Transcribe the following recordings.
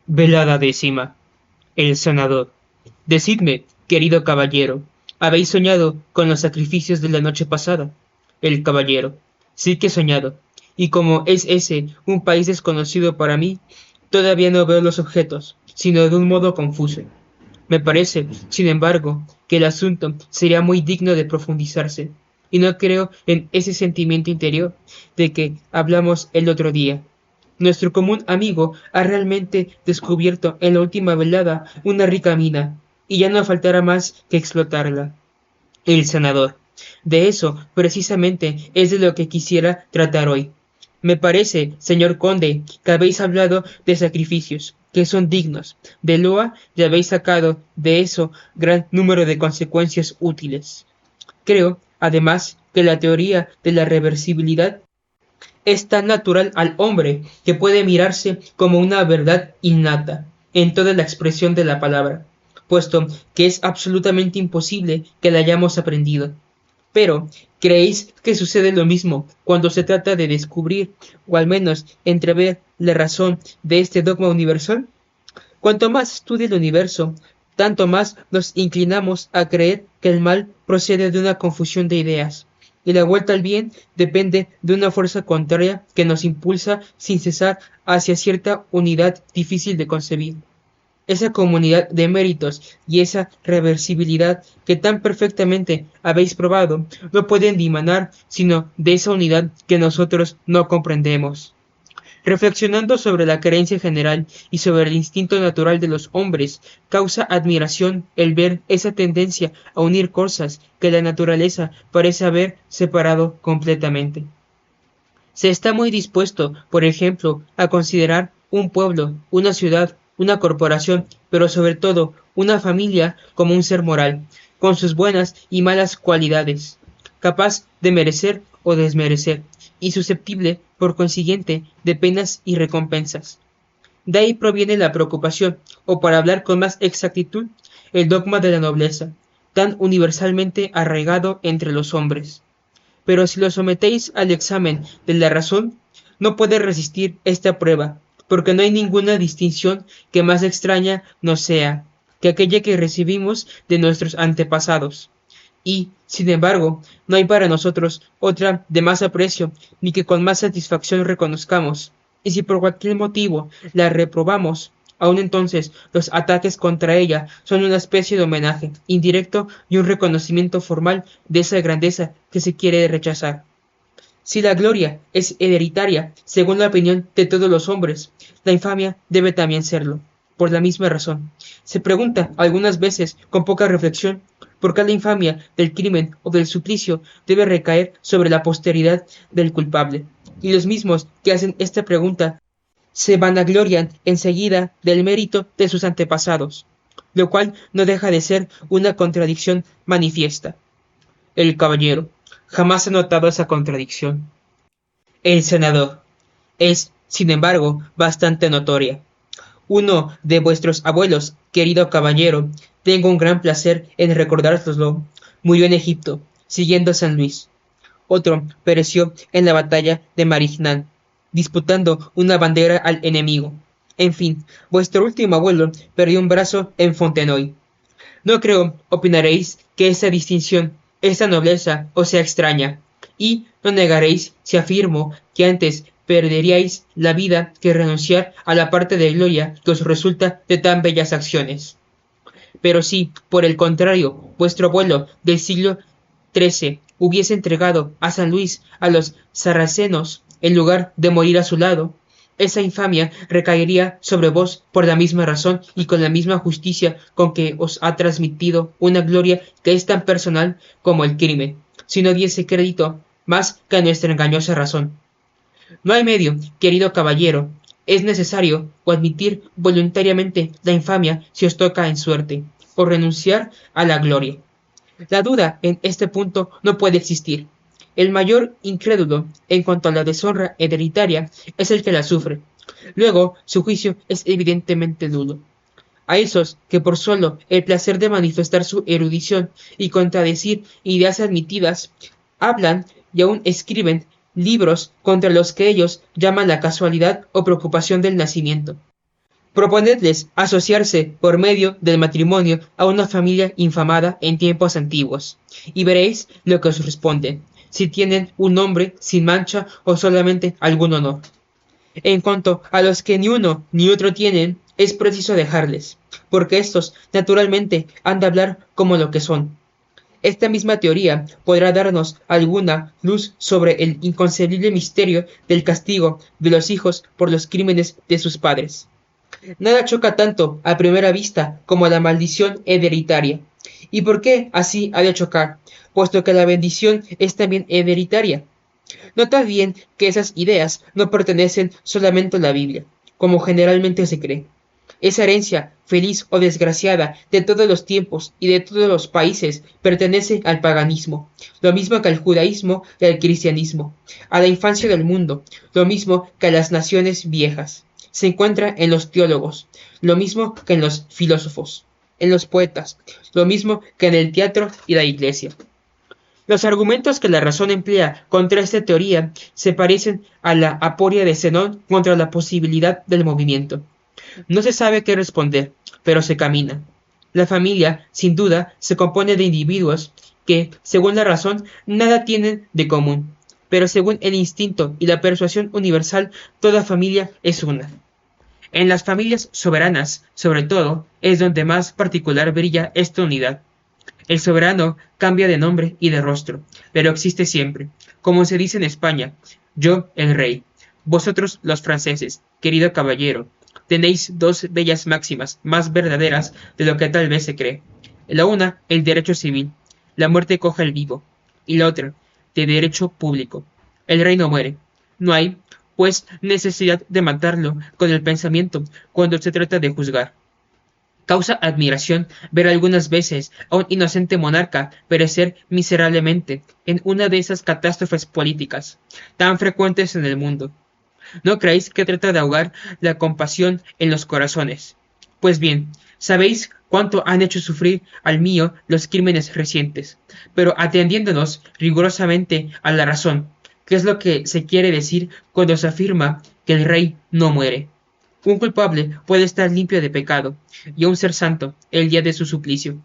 Velada décima. El sanador. Decidme, querido caballero, ¿habéis soñado con los sacrificios de la noche pasada? El caballero. Sí que he soñado. Y como es ese un país desconocido para mí, todavía no veo los objetos, sino de un modo confuso. Me parece, sin embargo, que el asunto sería muy digno de profundizarse, y no creo en ese sentimiento interior de que hablamos el otro día. Nuestro común amigo ha realmente descubierto en la última velada una rica mina, y ya no faltará más que explotarla. El senador. De eso, precisamente, es de lo que quisiera tratar hoy. Me parece, señor conde, que habéis hablado de sacrificios, que son dignos, de loa y habéis sacado de eso gran número de consecuencias útiles. Creo, además, que la teoría de la reversibilidad es tan natural al hombre que puede mirarse como una verdad innata en toda la expresión de la palabra, puesto que es absolutamente imposible que la hayamos aprendido. Pero, ¿creéis que sucede lo mismo cuando se trata de descubrir, o al menos entrever, la razón de este dogma universal? Cuanto más estudia el universo, tanto más nos inclinamos a creer que el mal procede de una confusión de ideas, y la vuelta al bien depende de una fuerza contraria que nos impulsa sin cesar hacia cierta unidad difícil de concebir. Esa comunidad de méritos y esa reversibilidad que tan perfectamente habéis probado no pueden dimanar sino de esa unidad que nosotros no comprendemos. Reflexionando sobre la creencia general y sobre el instinto natural de los hombres, causa admiración el ver esa tendencia a unir cosas que la naturaleza parece haber separado completamente. Se está muy dispuesto, por ejemplo, a considerar un pueblo, una ciudad, una corporación, pero sobre todo una familia como un ser moral, con sus buenas y malas cualidades, capaz de merecer o desmerecer, y susceptible, por consiguiente, de penas y recompensas. De ahí proviene la preocupación, o para hablar con más exactitud, el dogma de la nobleza, tan universalmente arraigado entre los hombres. Pero si lo sometéis al examen de la razón, no puede resistir esta prueba, porque no hay ninguna distinción que más extraña nos sea que aquella que recibimos de nuestros antepasados. Y, sin embargo, no hay para nosotros otra de más aprecio, ni que con más satisfacción reconozcamos. Y si por cualquier motivo la reprobamos, aun entonces los ataques contra ella son una especie de homenaje indirecto y un reconocimiento formal de esa grandeza que se quiere rechazar. Si la gloria es hereditaria, según la opinión de todos los hombres, la infamia debe también serlo, por la misma razón. Se pregunta algunas veces, con poca reflexión, por qué la infamia del crimen o del suplicio debe recaer sobre la posteridad del culpable. Y los mismos que hacen esta pregunta se vanaglorian enseguida del mérito de sus antepasados, lo cual no deja de ser una contradicción manifiesta. El caballero jamás ha notado esa contradicción. El senador es, sin embargo, bastante notoria. Uno de vuestros abuelos, querido caballero, tengo un gran placer en recordároslo, murió en Egipto, siguiendo a San Luis. Otro pereció en la batalla de Marignán, disputando una bandera al enemigo. En fin, vuestro último abuelo perdió un brazo en Fontenoy. No creo, opinaréis, que esa distinción, esa nobleza os sea extraña, y no negaréis si afirmo que antes perderíais la vida que renunciar a la parte de gloria que os resulta de tan bellas acciones. Pero si, por el contrario, vuestro abuelo del siglo XIII hubiese entregado a San Luis a los sarracenos en lugar de morir a su lado, esa infamia recaería sobre vos por la misma razón y con la misma justicia con que os ha transmitido una gloria que es tan personal como el crimen, si no diese crédito más que a nuestra engañosa razón. No hay medio, querido caballero, es necesario o admitir voluntariamente la infamia si os toca en suerte, o renunciar a la gloria. La duda en este punto no puede existir. El mayor incrédulo en cuanto a la deshonra hereditaria es el que la sufre. Luego, su juicio es evidentemente nulo. A esos que por solo el placer de manifestar su erudición y contradecir ideas admitidas, hablan y aún escriben libros contra los que ellos llaman la casualidad o preocupación del nacimiento. Proponedles asociarse por medio del matrimonio a una familia infamada en tiempos antiguos, y veréis lo que os responde, si tienen un nombre sin mancha o solamente algún honor. En cuanto a los que ni uno ni otro tienen, es preciso dejarles, porque éstos naturalmente han de hablar como lo que son. Esta misma teoría podrá darnos alguna luz sobre el inconcebible misterio del castigo de los hijos por los crímenes de sus padres. Nada choca tanto a primera vista como la maldición hereditaria. ¿Y por qué así ha de chocar? Puesto que la bendición es también hereditaria. Notad bien que esas ideas no pertenecen solamente a la Biblia, como generalmente se cree. Esa herencia, feliz o desgraciada, de todos los tiempos y de todos los países, pertenece al paganismo, lo mismo que al judaísmo y al cristianismo, a la infancia del mundo, lo mismo que a las naciones viejas. Se encuentra en los teólogos, lo mismo que en los filósofos, en los poetas, lo mismo que en el teatro y la iglesia. Los argumentos que la razón emplea contra esta teoría se parecen a la aporia de Zenón contra la posibilidad del movimiento. No se sabe qué responder, pero se camina. La familia, sin duda, se compone de individuos que, según la razón, nada tienen de común, pero según el instinto y la persuasión universal, toda familia es una. En las familias soberanas, sobre todo, es donde más particular brilla esta unidad. El soberano cambia de nombre y de rostro, pero existe siempre, como se dice en España, yo el rey, vosotros los franceses, querido caballero, tenéis dos bellas máximas, más verdaderas de lo que tal vez se cree. La una, el derecho civil, la muerte coge al vivo, y la otra, de derecho público. El rey no muere. No hay, pues, necesidad de matarlo con el pensamiento cuando se trata de juzgar. Causa admiración ver algunas veces a un inocente monarca perecer miserablemente en una de esas catástrofes políticas, tan frecuentes en el mundo. ¿No creéis que trata de ahogar la compasión en los corazones? Pues bien, sabéis cuánto han hecho sufrir al mío los crímenes recientes, pero atendiéndonos rigurosamente a la razón, ¿qué es lo que se quiere decir cuando se afirma que el rey no muere? Un culpable puede estar limpio de pecado, y aún ser santo el día de su suplicio.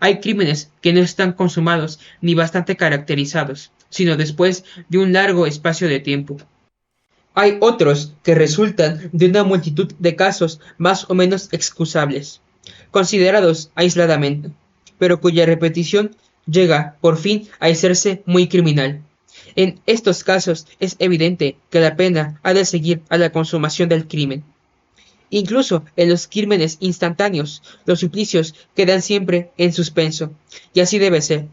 Hay crímenes que no están consumados ni bastante caracterizados, sino después de un largo espacio de tiempo. Hay otros que resultan de una multitud de casos más o menos excusables, considerados aisladamente, pero cuya repetición llega, por fin, a hacerse muy criminal. En estos casos es evidente que la pena ha de seguir a la consumación del crimen. Incluso en los crímenes instantáneos, los suplicios quedan siempre en suspenso, y así debe ser.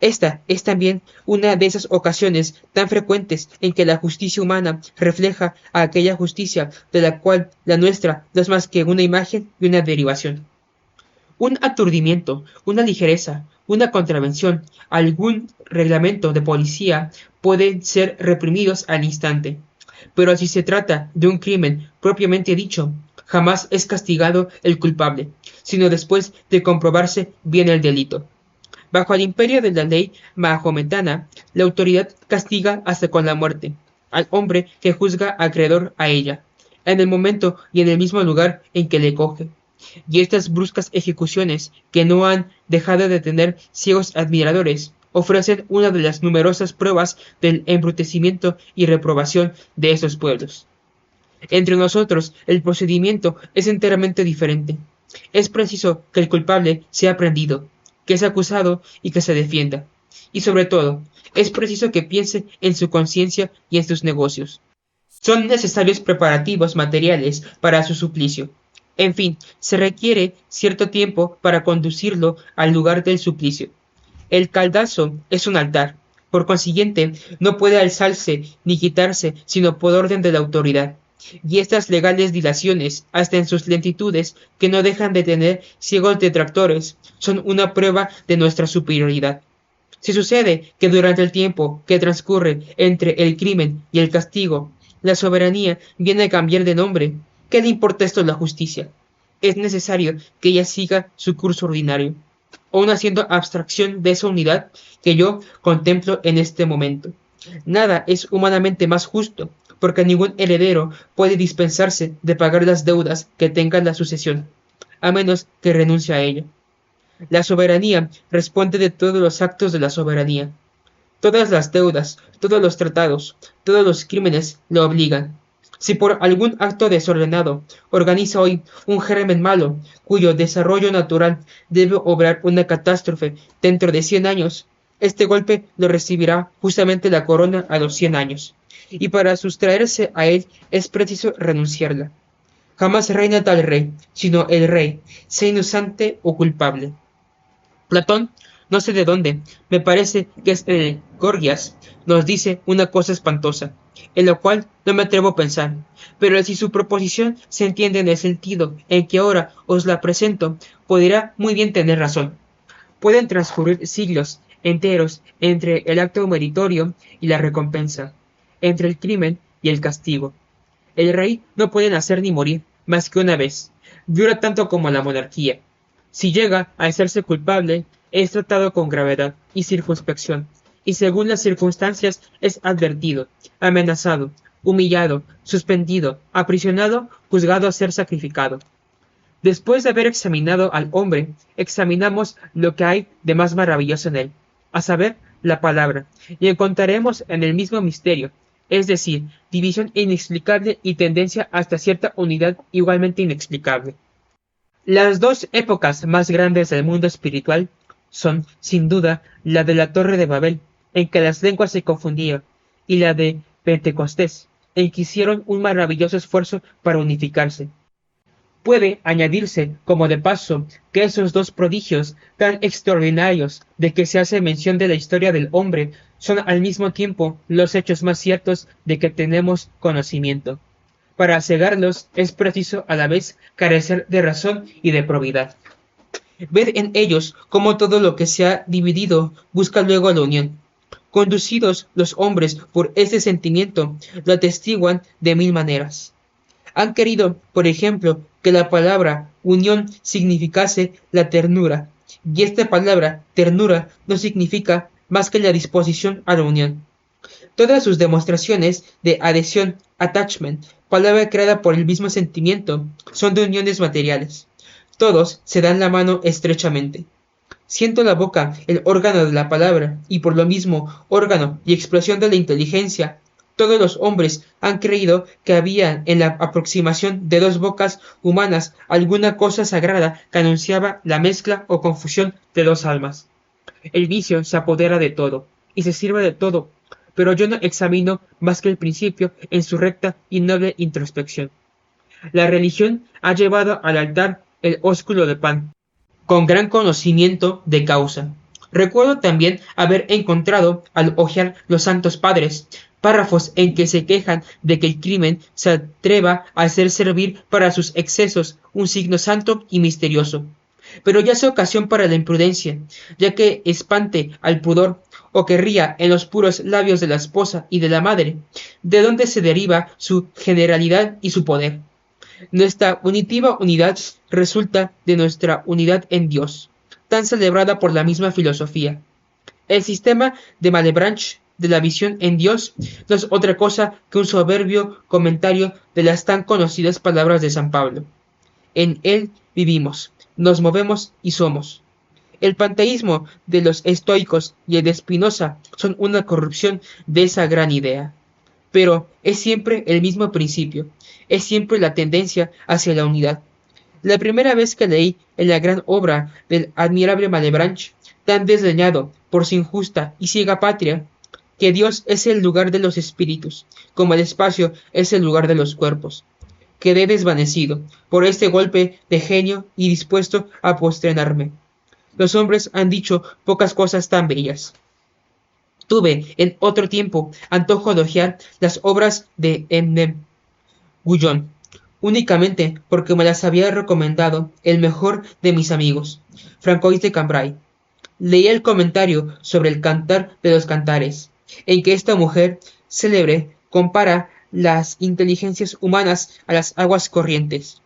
Esta es también una de esas ocasiones tan frecuentes en que la justicia humana refleja a aquella justicia de la cual la nuestra no es más que una imagen y una derivación. Un aturdimiento, una ligereza, una contravención, algún reglamento de policía pueden ser reprimidos al instante. Pero si se trata de un crimen propiamente dicho, jamás es castigado el culpable, sino después de comprobarse bien el delito. Bajo el imperio de la ley mahometana, la autoridad castiga hasta con la muerte al hombre que juzga acreedor a ella, en el momento y en el mismo lugar en que le coge. Y estas bruscas ejecuciones, que no han dejado de tener ciegos admiradores, ofrecen una de las numerosas pruebas del embrutecimiento y reprobación de esos pueblos. Entre nosotros, el procedimiento es enteramente diferente. Es preciso que el culpable sea prendido, que sea acusado y que se defienda. Y sobre todo, es preciso que piense en su conciencia y en sus negocios. Son necesarios preparativos materiales para su suplicio. En fin, se requiere cierto tiempo para conducirlo al lugar del suplicio. El caldazo es un altar. Por consiguiente, no puede alzarse ni quitarse sino por orden de la autoridad. Y estas legales dilaciones, hasta en sus lentitudes, que no dejan de tener ciegos detractores, son una prueba de nuestra superioridad. Si sucede que durante el tiempo que transcurre entre el crimen y el castigo, la soberanía viene a cambiar de nombre, ¿qué le importa esto a la justicia? Es necesario que ella siga su curso ordinario, aun haciendo abstracción de esa unidad que yo contemplo en este momento. Nada es humanamente más justo, porque ningún heredero puede dispensarse de pagar las deudas que tenga la sucesión, a menos que renuncie a ella. La soberanía responde de todos los actos de la soberanía. Todas las deudas, todos los tratados, todos los crímenes lo obligan. Si por algún acto desordenado organiza hoy un germen malo, cuyo desarrollo natural debe obrar una catástrofe dentro de 100 años, este golpe lo recibirá justamente la corona a los 100 años, y para sustraerse a él es preciso renunciarla. Jamás reina tal rey, sino el rey, sea inocente o culpable. Platón, no sé de dónde, me parece que es el Gorgias, nos dice una cosa espantosa, en lo cual no me atrevo a pensar, pero si su proposición se entiende en el sentido en que ahora os la presento, podrá muy bien tener razón. Pueden transcurrir siglos enteros entre el acto meritorio y la recompensa, entre el crimen y el castigo. El rey no puede nacer ni morir más que una vez, dura tanto como la monarquía. Si llega a hacerse culpable, es tratado con gravedad y circunspección, y según las circunstancias es advertido, amenazado, humillado, suspendido, aprisionado, juzgado a ser sacrificado. Después de haber examinado al hombre, examinamos lo que hay de más maravilloso en él, a saber, la palabra, y encontraremos en el mismo misterio, es decir, división inexplicable y tendencia hasta cierta unidad igualmente inexplicable. Las dos épocas más grandes del mundo espiritual son, sin duda, la de la Torre de Babel, en que las lenguas se confundían, y la de Pentecostés, en que hicieron un maravilloso esfuerzo para unificarse. Puede añadirse, como de paso, que esos dos prodigios tan extraordinarios de que se hace mención de la historia del hombre son al mismo tiempo los hechos más ciertos de que tenemos conocimiento. Para cegarlos es preciso a la vez carecer de razón y de probidad. Ved en ellos cómo todo lo que se ha dividido busca luego la unión. Conducidos los hombres por ese sentimiento, lo atestiguan de mil maneras. Han querido, por ejemplo, que la palabra unión significase la ternura, y esta palabra ternura no significa más que la disposición a la unión. Todas sus demostraciones de adhesión, attachment, palabra creada por el mismo sentimiento, son de uniones materiales. Todos se dan la mano estrechamente. Siento la boca el órgano de la palabra, y por lo mismo órgano y expresión de la inteligencia. Todos los hombres han creído que había en la aproximación de dos bocas humanas alguna cosa sagrada que anunciaba la mezcla o confusión de dos almas. El vicio se apodera de todo, y se sirve de todo, pero yo no examino más que el principio en su recta y noble introspección. La religión ha llevado al altar el ósculo de pan, con gran conocimiento de causa. Recuerdo también haber encontrado, al hojear los Santos Padres, párrafos en que se quejan de que el crimen se atreva a hacer servir para sus excesos un signo santo y misterioso. Pero ya sea ocasión para la imprudencia, ya que espante al pudor, o que ría en los puros labios de la esposa y de la madre, de donde se deriva su generalidad y su poder. Nuestra unitiva unidad resulta de nuestra unidad en Dios, tan celebrada por la misma filosofía. El sistema de Malebranche de la visión en Dios no es otra cosa que un soberbio comentario de las tan conocidas palabras de San Pablo. En él vivimos, nos movemos y somos. El panteísmo de los estoicos y el de Spinoza son una corrupción de esa gran idea. Pero es siempre el mismo principio, es siempre la tendencia hacia la unidad. La primera vez que leí en la gran obra del admirable Malebranche, tan desdeñado por su injusta y ciega patria, que Dios es el lugar de los espíritus, como el espacio es el lugar de los cuerpos, quedé desvanecido por este golpe de genio y dispuesto a postrenarme. Los hombres han dicho pocas cosas tan bellas. Tuve, en otro tiempo, antojo de hojear las obras de M. Guyon, únicamente porque me las había recomendado el mejor de mis amigos, Francois de Cambrai. Leí el comentario sobre el Cantar de los Cantares, en que esta mujer célebre compara las inteligencias humanas a las aguas corrientes,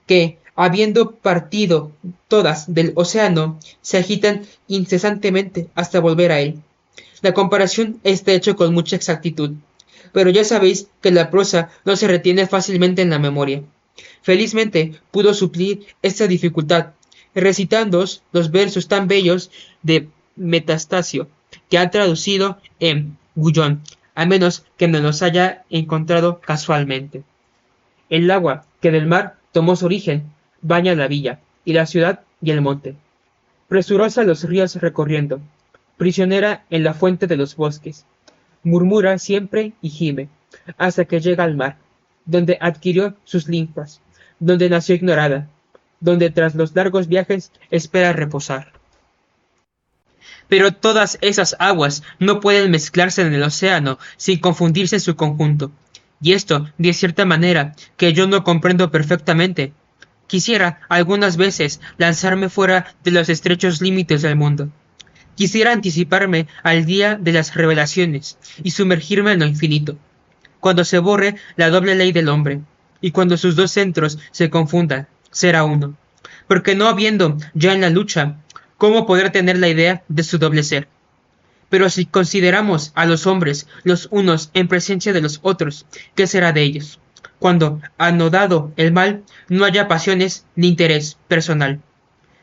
que, habiendo partido todas del océano, se agitan incesantemente hasta volver a él. La comparación está hecha con mucha exactitud. pero ya sabéis que la prosa no se retiene fácilmente en la memoria. Felizmente pudo suplir esta dificultad, recitándoos los versos tan bellos de Metastasio, que ha traducido en Gullón, a menos que me los haya encontrado casualmente. El agua que del mar tomó su origen baña la villa, y la ciudad y el monte. Presurosa los ríos recorriendo, prisionera en la fuente de los bosques, murmura siempre y gime, hasta que llega al mar, donde adquirió sus linfas, donde nació ignorada, donde tras los largos viajes espera reposar. Pero todas esas aguas no pueden mezclarse en el océano sin confundirse en su conjunto. Y esto, de cierta manera, que yo no comprendo perfectamente. Quisiera, algunas veces, lanzarme fuera de los estrechos límites del mundo. Quisiera anticiparme al día de las revelaciones y sumergirme en lo infinito, cuando se borre la doble ley del hombre, y cuando sus dos centros se confundan, será uno. Porque no habiendo ya en la lucha, ¿cómo poder tener la idea de su doble ser? Pero si consideramos a los hombres los unos en presencia de los otros, ¿qué será de ellos? Cuando, anodado el mal, no haya pasiones ni interés personal.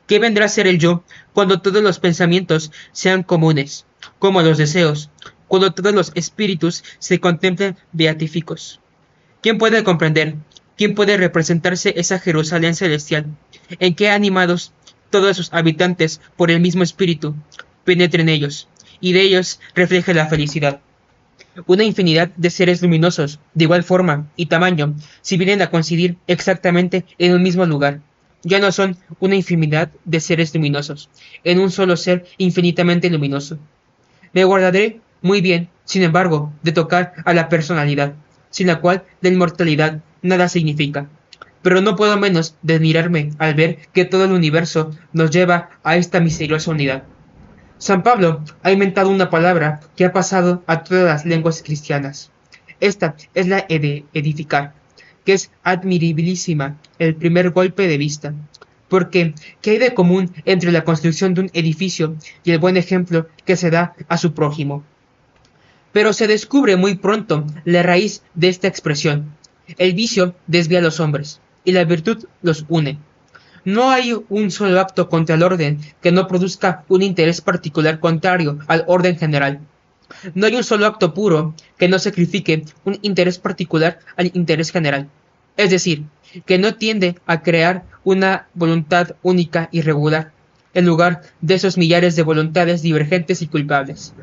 ¿Qué vendrá a ser el yo cuando todos los pensamientos sean comunes, como los deseos, cuando todos los espíritus se contemplen beatíficos? ¿Quién puede comprender? ¿Quién puede representarse esa Jerusalén celestial, en que animados todos sus habitantes por el mismo espíritu, penetren ellos, y de ellos refleje la felicidad? Una infinidad de seres luminosos, de igual forma y tamaño, si vienen a coincidir exactamente en un mismo lugar, ya no son una infinidad de seres luminosos, en un solo ser infinitamente luminoso. Me guardaré muy bien, sin embargo, de tocar a la personalidad, sin la cual la inmortalidad nada significa. Pero no puedo menos de admirarme al ver que todo el universo nos lleva a esta misteriosa unidad. San Pablo ha inventado una palabra que ha pasado a todas las lenguas cristianas. Esta es la edificar, que es admirabilísima el primer golpe de vista. Porque, ¿qué hay de común entre la construcción de un edificio y el buen ejemplo que se da a su prójimo? Pero se descubre muy pronto la raíz de esta expresión. El vicio desvía a los hombres, y la virtud los une. No hay un solo acto contra el orden que no produzca un interés particular contrario al orden general. No hay un solo acto puro que no sacrifique un interés particular al interés general. Es decir, que no tiende a crear una voluntad única y regular, en lugar de esos millares de voluntades divergentes y culpables.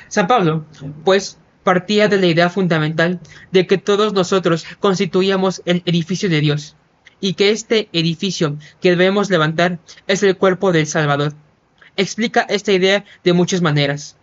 San Pablo, pues, partía de la idea fundamental de que todos nosotros constituíamos el edificio de Dios, y que este edificio que debemos levantar es el cuerpo del Salvador. Explica esta idea de muchas maneras.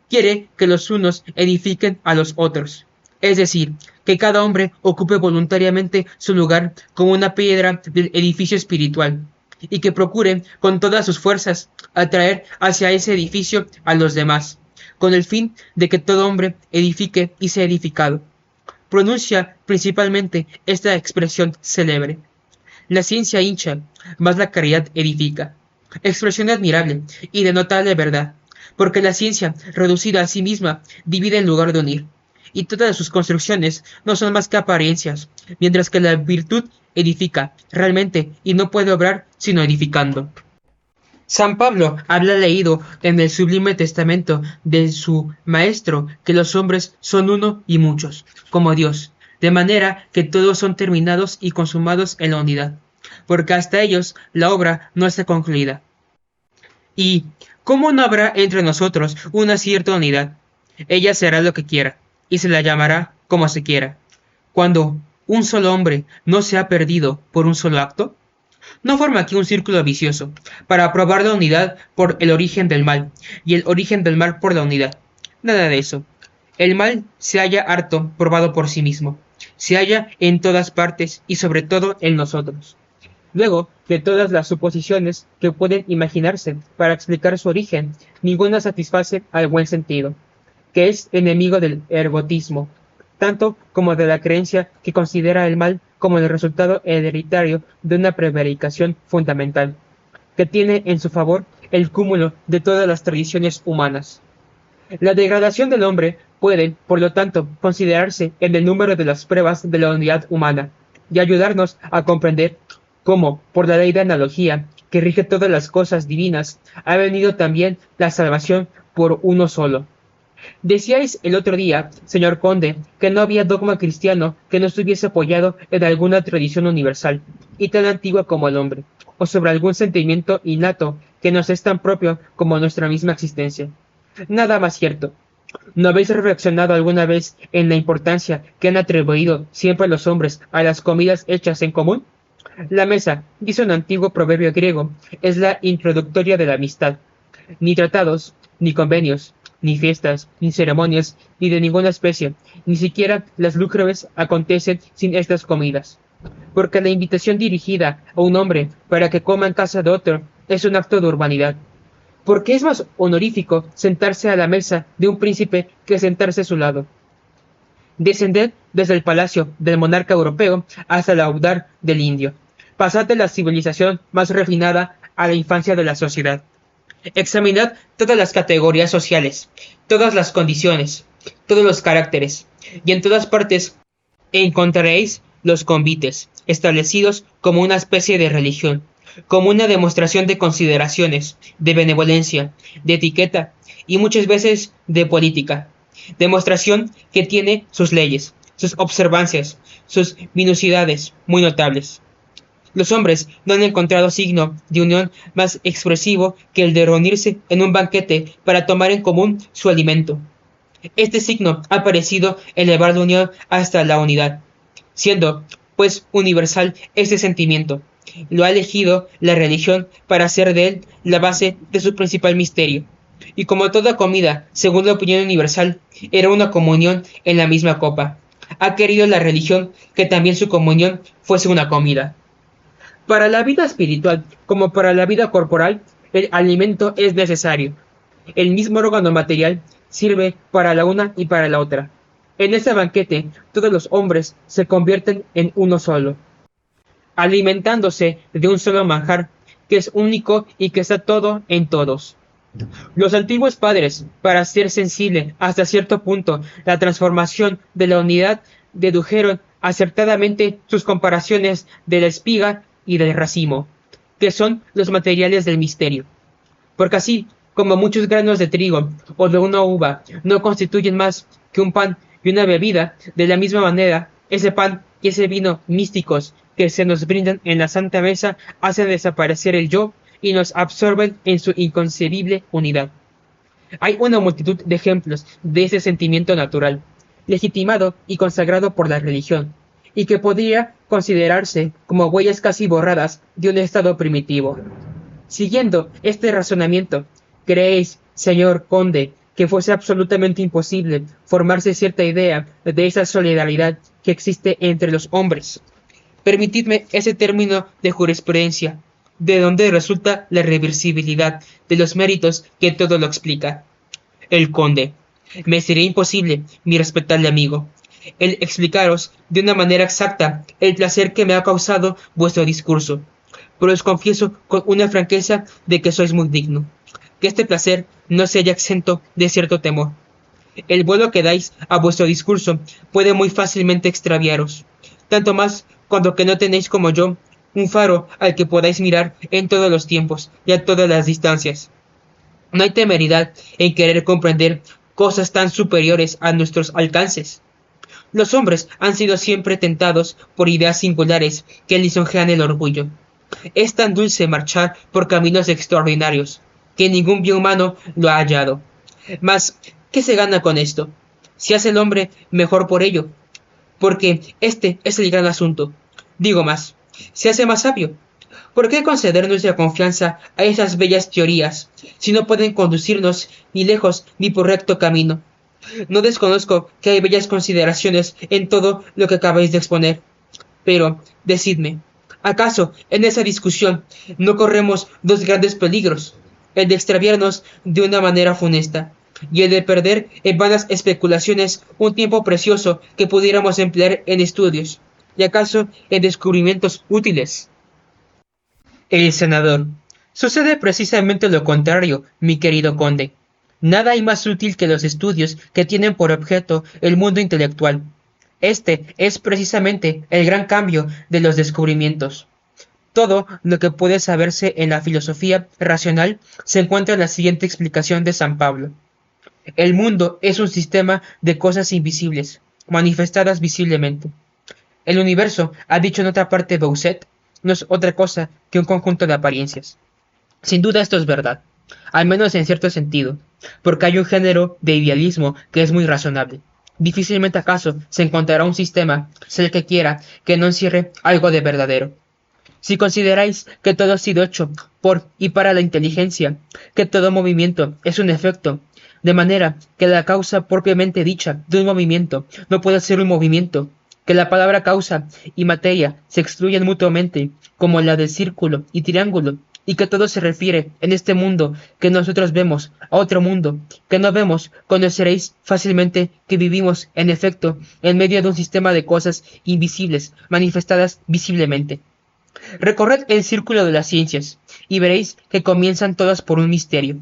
Quiere que los unos edifiquen a los otros, es decir, que cada hombre ocupe voluntariamente su lugar como una piedra del edificio espiritual, y que procure con todas sus fuerzas atraer hacia ese edificio a los demás, con el fin de que todo hombre edifique y sea edificado. Pronuncia principalmente esta expresión célebre: la ciencia hincha, mas la caridad edifica. Expresión admirable y de notable verdad, porque la ciencia, reducida a sí misma, divide en lugar de unir, y todas sus construcciones no son más que apariencias, mientras que la virtud edifica realmente y no puede obrar sino edificando. San Pablo había leído en el Sublime Testamento de su Maestro que los hombres son uno y muchos, como Dios, de manera que todos son terminados y consumados en la unidad, porque hasta ellos la obra no está concluida. ¿Y cómo no habrá entre nosotros una cierta unidad? Ella será lo que quiera, y se la llamará como se quiera. Cuando un solo hombre no se ha perdido por un solo acto, no forma aquí un círculo vicioso, para probar la unidad por el origen del mal, y el origen del mal por la unidad. Nada de eso. El mal se halla harto probado por sí mismo, se halla en todas partes y sobre todo en nosotros. Luego, de todas las suposiciones que pueden imaginarse para explicar su origen, ninguna satisface al buen sentido, que es enemigo del ergotismo, tanto como de la creencia que considera el mal como el resultado hereditario de una prevaricación fundamental, que tiene en su favor el cúmulo de todas las tradiciones humanas. La degradación del hombre puede, por lo tanto, considerarse en el número de las pruebas de la unidad humana y ayudarnos a comprender cómo, por la ley de analogía que rige todas las cosas divinas, ha venido también la salvación por uno solo. Decíais el otro día, señor conde, que no había dogma cristiano que no estuviese apoyado en alguna tradición universal y tan antigua como el hombre, o sobre algún sentimiento innato que nos es tan propio como nuestra misma existencia. Nada más cierto. ¿No habéis reflexionado alguna vez en la importancia que han atribuido siempre los hombres a las comidas hechas en común? La mesa, dice un antiguo proverbio griego, es la introductoria de la amistad. Ni tratados, ni convenios, ni fiestas, ni ceremonias, ni de ninguna especie, ni siquiera las lúgubres acontecen sin estas comidas. Porque la invitación dirigida a un hombre para que coma en casa de otro es un acto de urbanidad. Porque es más honorífico sentarse a la mesa de un príncipe que sentarse a su lado. Descended desde el palacio del monarca europeo hasta el audar del indio. Pasad de la civilización más refinada a la infancia de la sociedad. Examinad todas las categorías sociales, todas las condiciones, todos los caracteres, y en todas partes encontraréis los convites, establecidos como una especie de religión, como una demostración de consideraciones, de benevolencia, de etiqueta y muchas veces de política. Demostración que tiene sus leyes, sus observancias, sus minuciosidades muy notables. Los hombres no han encontrado signo de unión más expresivo que el de reunirse en un banquete para tomar en común su alimento. Este signo ha parecido elevar la unión hasta la unidad, siendo, pues, universal este sentimiento. Lo ha elegido la religión para hacer de él la base de su principal misterio. Y como toda comida, según la opinión universal, era una comunión en la misma copa, ha querido la religión que también su comunión fuese una comida. Para la vida espiritual, como para la vida corporal, el alimento es necesario. El mismo órgano material sirve para la una y para la otra. En ese banquete, todos los hombres se convierten en uno solo, alimentándose de un solo manjar, que es único y que está todo en todos. Los antiguos padres, para hacer sensible hasta cierto punto la transformación de la unidad, dedujeron acertadamente sus comparaciones de la espiga y del racimo, que son los materiales del misterio. Porque así como muchos granos de trigo o de una uva no constituyen más que un pan y una bebida, de la misma manera, ese pan y ese vino místicos que se nos brindan en la Santa Mesa hacen desaparecer el yo y nos absorben en su inconcebible unidad. Hay una multitud de ejemplos de ese sentimiento natural, legitimado y consagrado por la religión, y que podría considerarse como huellas casi borradas de un estado primitivo. Siguiendo este razonamiento, ¿creéis, señor conde, que fuese absolutamente imposible formarse cierta idea de esa solidaridad que existe entre los hombres? Permitidme ese término de jurisprudencia, de donde resulta la reversibilidad de los méritos que todo lo explica. El conde. Me sería imposible, mi respetable amigo, el explicaros de una manera exacta el placer que me ha causado vuestro discurso, pero os confieso con una franqueza de que sois muy digno, que este placer no se haya exento de cierto temor. El vuelo que dais a vuestro discurso puede muy fácilmente extraviaros, tanto más cuando que no tenéis como yo un faro al que podáis mirar en todos los tiempos y a todas las distancias. No hay temeridad en querer comprender cosas tan superiores a nuestros alcances. Los hombres han sido siempre tentados por ideas singulares que lisonjean el orgullo. Es tan dulce marchar por caminos extraordinarios, que ningún bien humano lo ha hallado. Mas, ¿qué se gana con esto? Si hace el hombre, mejor por ello, porque este es el gran asunto. Digo más, se hace más sabio. ¿Por qué conceder nuestra confianza a esas bellas teorías, si no pueden conducirnos ni lejos ni por recto camino? No desconozco que hay bellas consideraciones en todo lo que acabáis de exponer, pero, decidme, ¿acaso en esa discusión no corremos dos grandes peligros? El de extraviarnos de una manera funesta, y el de perder en vanas especulaciones un tiempo precioso que pudiéramos emplear en estudios, y acaso en descubrimientos útiles. El senador. Sucede precisamente lo contrario, mi querido conde. Nada hay más útil que los estudios que tienen por objeto el mundo intelectual. Este es precisamente el gran cambio de los descubrimientos. Todo lo que puede saberse en la filosofía racional se encuentra en la siguiente explicación de San Pablo. El mundo es un sistema de cosas invisibles, manifestadas visiblemente. El universo, ha dicho en otra parte Bossuet, no es otra cosa que un conjunto de apariencias. Sin duda esto es verdad, al menos en cierto sentido, porque hay un género de idealismo que es muy razonable. Difícilmente acaso se encontrará un sistema, sea el que quiera, que no encierre algo de verdadero. Si consideráis que todo ha sido hecho por y para la inteligencia, que todo movimiento es un efecto, de manera que la causa propiamente dicha de un movimiento no puede ser un movimiento, que la palabra causa y materia se excluyen mutuamente, como la del círculo y triángulo, y que todo se refiere en este mundo que nosotros vemos a otro mundo que no vemos, conoceréis fácilmente que vivimos, en efecto, en medio de un sistema de cosas invisibles manifestadas visiblemente. Recorred el círculo de las ciencias, y veréis que comienzan todas por un misterio.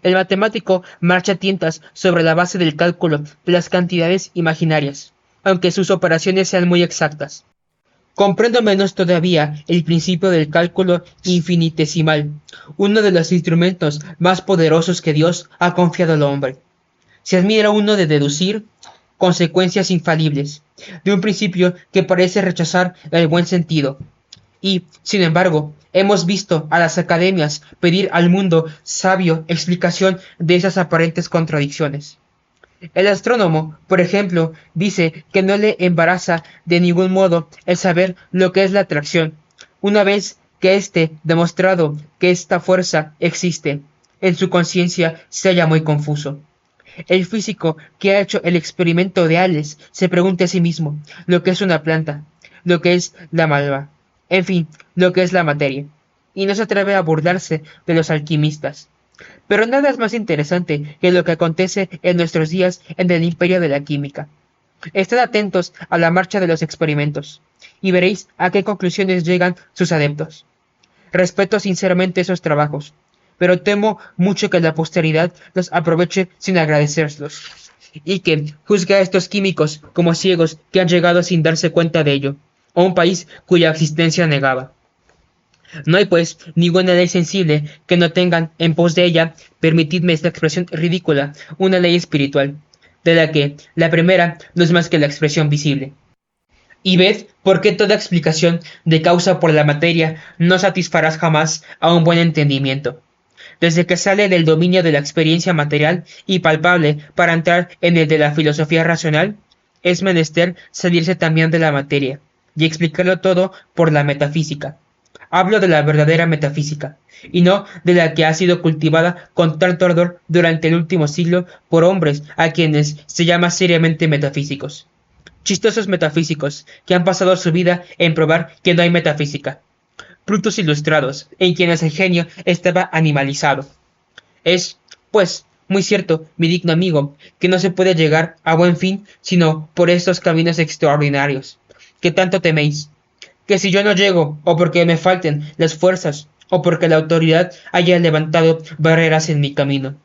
El matemático marcha a tientas sobre la base del cálculo de las cantidades imaginarias, aunque sus operaciones sean muy exactas. Comprendo menos todavía el principio del cálculo infinitesimal, uno de los instrumentos más poderosos que Dios ha confiado al hombre. Se admira uno de deducir consecuencias infalibles, de un principio que parece rechazar el buen sentido. Y, sin embargo, hemos visto a las academias pedir al mundo sabio explicación de esas aparentes contradicciones. El astrónomo, por ejemplo, dice que no le embaraza de ningún modo el saber lo que es la atracción, una vez que esté demostrado que esta fuerza existe. En su conciencia se halla muy confuso. El físico que ha hecho el experimento de Ales se pregunta a sí mismo lo que es una planta, lo que es la malva, en fin, lo que es la materia, y no se atreve a burlarse de los alquimistas. Pero nada es más interesante que lo que acontece en nuestros días en el imperio de la química. Estad atentos a la marcha de los experimentos, y veréis a qué conclusiones llegan sus adeptos. Respeto sinceramente esos trabajos, pero temo mucho que la posteridad los aproveche sin agradecérselos, y que juzgue a estos químicos como ciegos que han llegado sin darse cuenta de ello, a un país cuya existencia negaba. No hay, pues, ninguna ley sensible que no tengan en pos de ella, permitidme esta expresión ridícula, una ley espiritual, de la que la primera no es más que la expresión visible. Y ved por qué toda explicación de causa por la materia no satisfarás jamás a un buen entendimiento. Desde que sale del dominio de la experiencia material y palpable para entrar en el de la filosofía racional, es menester salirse también de la materia y explicarlo todo por la metafísica. Hablo de la verdadera metafísica, y no de la que ha sido cultivada con tanto ardor durante el último siglo por hombres a quienes se llama seriamente metafísicos. Chistosos metafísicos que han pasado su vida en probar que no hay metafísica. Brutos ilustrados, en quienes el genio estaba animalizado. Es, pues, muy cierto, mi digno amigo, que no se puede llegar a buen fin sino por estos caminos extraordinarios, que tanto teméis. Que si yo no llego, o porque me falten las fuerzas, o porque la autoridad haya levantado barreras en mi camino.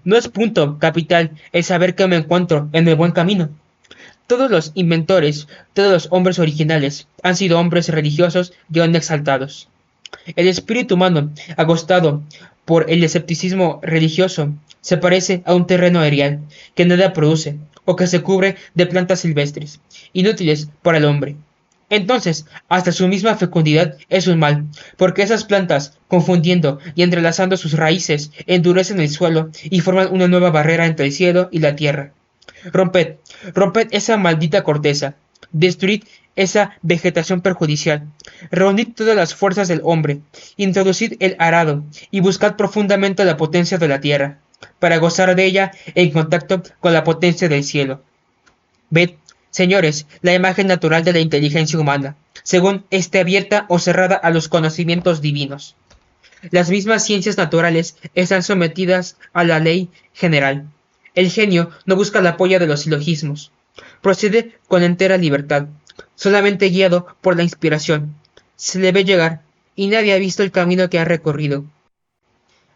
No es punto capital el saber que me encuentro en el buen camino. Todos los inventores, todos los hombres originales, han sido hombres religiosos y aún exaltados. El espíritu humano, agostado por el escepticismo religioso, se parece a un terreno aerial que nada produce, o que se cubre de plantas silvestres, inútiles para el hombre. Entonces, hasta su misma fecundidad es un mal, porque esas plantas, confundiendo y entrelazando sus raíces, endurecen el suelo y forman una nueva barrera entre el cielo y la tierra. Romped, romped esa maldita corteza, destruid esa vegetación perjudicial, reunid todas las fuerzas del hombre, introducid el arado y buscad profundamente la potencia de la tierra, para gozar de ella en contacto con la potencia del cielo. Ved, señores, la imagen natural de la inteligencia humana, según esté abierta o cerrada a los conocimientos divinos. Las mismas ciencias naturales están sometidas a la ley general. El genio no busca el apoyo de los silogismos. Procede con entera libertad, solamente guiado por la inspiración. Se le ve llegar, y nadie ha visto el camino que ha recorrido.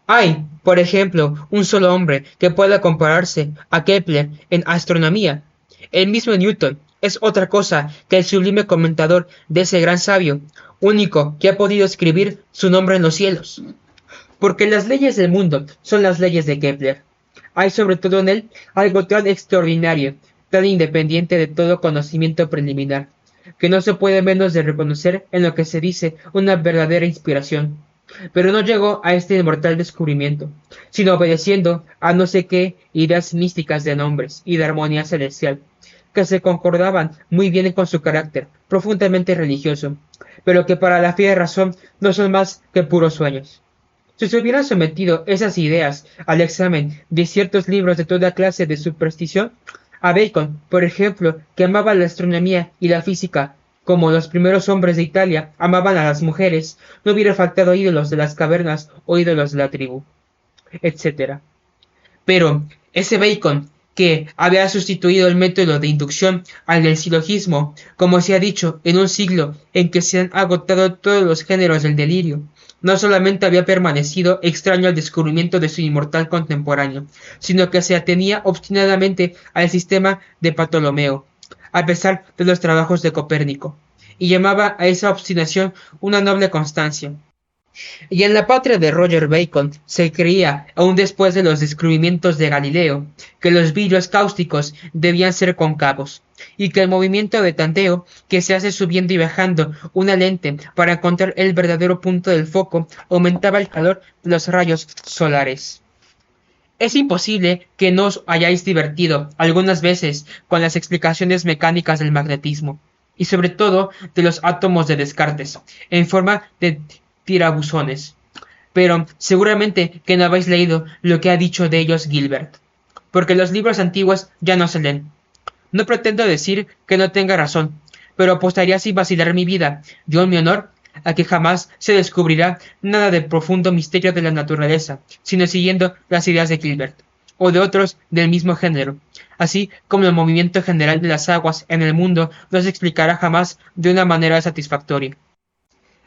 Hay, por ejemplo, un solo hombre que pueda compararse a Kepler en astronomía. El mismo Newton es otra cosa que el sublime comentador de ese gran sabio, único que ha podido escribir su nombre en los cielos. Porque las leyes del mundo son las leyes de Kepler. Hay sobre todo en él algo tan extraordinario, tan independiente de todo conocimiento preliminar, que no se puede menos de reconocer en lo que se dice una verdadera inspiración. Pero no llegó a este inmortal descubrimiento, sino obedeciendo a no sé qué ideas místicas de nombres y de armonía celestial, que se concordaban muy bien con su carácter profundamente religioso, pero que para la fiel razón no son más que puros sueños. Si se hubieran sometido esas ideas al examen de ciertos libros de toda clase de superstición, a Bacon, por ejemplo, que amaba la astronomía y la física, como los primeros hombres de Italia amaban a las mujeres, no hubiera faltado ídolos de las cavernas o ídolos de la tribu, etc. Pero ese Bacon, que había sustituido el método de inducción al del silogismo, como se ha dicho, en un siglo en que se han agotado todos los géneros del delirio, no solamente había permanecido extraño al descubrimiento de su inmortal contemporáneo, sino que se atenía obstinadamente al sistema de Ptolomeo, a pesar de los trabajos de Copérnico, y llamaba a esa obstinación una noble constancia. Y en la patria de Roger Bacon se creía, aun después de los descubrimientos de Galileo, que los vidrios cáusticos debían ser cóncavos, y que el movimiento de tanteo que se hace subiendo y bajando una lente para encontrar el verdadero punto del foco aumentaba el calor de los rayos solares. Es imposible que no os hayáis divertido algunas veces con las explicaciones mecánicas del magnetismo, y sobre todo de los átomos de Descartes, en forma de tirabuzones. Pero seguramente que no habéis leído lo que ha dicho de ellos Gilbert, porque los libros antiguos ya no se leen. No pretendo decir que no tenga razón, pero apostaría sin vacilar mi vida, yo en mi honor, a que jamás se descubrirá nada del profundo misterio de la naturaleza, sino siguiendo las ideas de Gilbert, o de otros del mismo género, así como el movimiento general de las aguas en el mundo no se explicará jamás de una manera satisfactoria,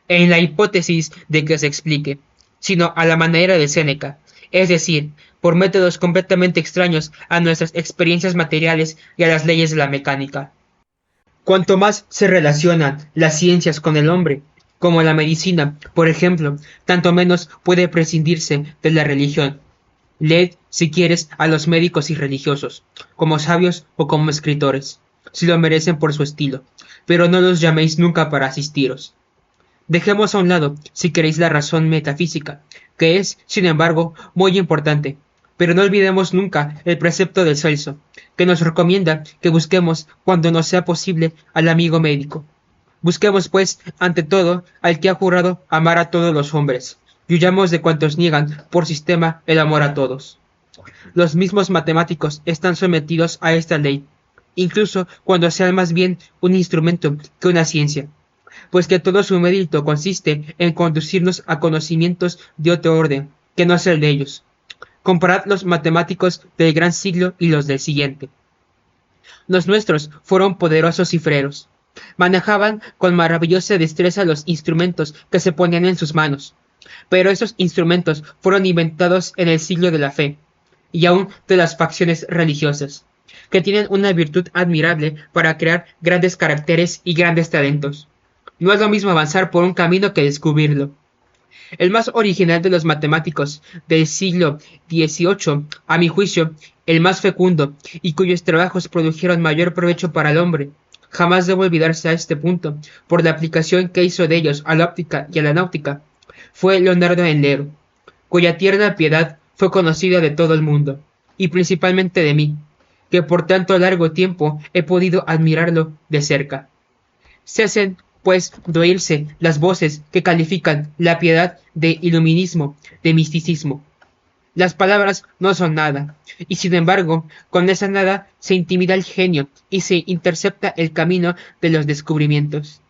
en la hipótesis de que se explique, sino a la manera de Séneca, es decir, por métodos completamente extraños a nuestras experiencias materiales y a las leyes de la mecánica. Cuanto más se relacionan las ciencias con el hombre, como la medicina, por ejemplo, tanto menos puede prescindirse de la religión. Leed, si quieres, a los médicos y religiosos, como sabios o como escritores, si lo merecen por su estilo, pero no los llaméis nunca para asistiros. Dejemos a un lado, si queréis, la razón metafísica, que es, sin embargo, muy importante, pero no olvidemos nunca el precepto del Celso, que nos recomienda que busquemos, cuando nos sea posible, al amigo médico. Busquemos, pues, ante todo, al que ha jurado amar a todos los hombres, y huyamos de cuantos niegan, por sistema, el amor a todos. Los mismos matemáticos están sometidos a esta ley, incluso cuando sean más bien un instrumento que una ciencia, pues que todo su mérito consiste en conducirnos a conocimientos de otro orden, que no es el de ellos. Comparad los matemáticos del gran siglo y los del siguiente. Los nuestros fueron poderosos cifreros. Manejaban con maravillosa destreza los instrumentos que se ponían en sus manos. Pero esos instrumentos fueron inventados en el siglo de la fe, y aún de las facciones religiosas, que tienen una virtud admirable para crear grandes caracteres y grandes talentos. No es lo mismo avanzar por un camino que descubrirlo. El más original de los matemáticos del siglo XVIII, a mi juicio, el más fecundo, y cuyos trabajos produjeron mayor provecho para el hombre, jamás debe olvidarse a este punto, por la aplicación que hizo de ellos a la óptica y a la náutica, fue Leonardo Enlero, cuya tierna piedad fue conocida de todo el mundo, y principalmente de mí, que por tanto largo tiempo he podido admirarlo de cerca. Cesen, pues, de oírse las voces que califican la piedad de iluminismo, de misticismo. Las palabras no son nada, y sin embargo, con esa nada se intimida el genio y se intercepta el camino de los descubrimientos.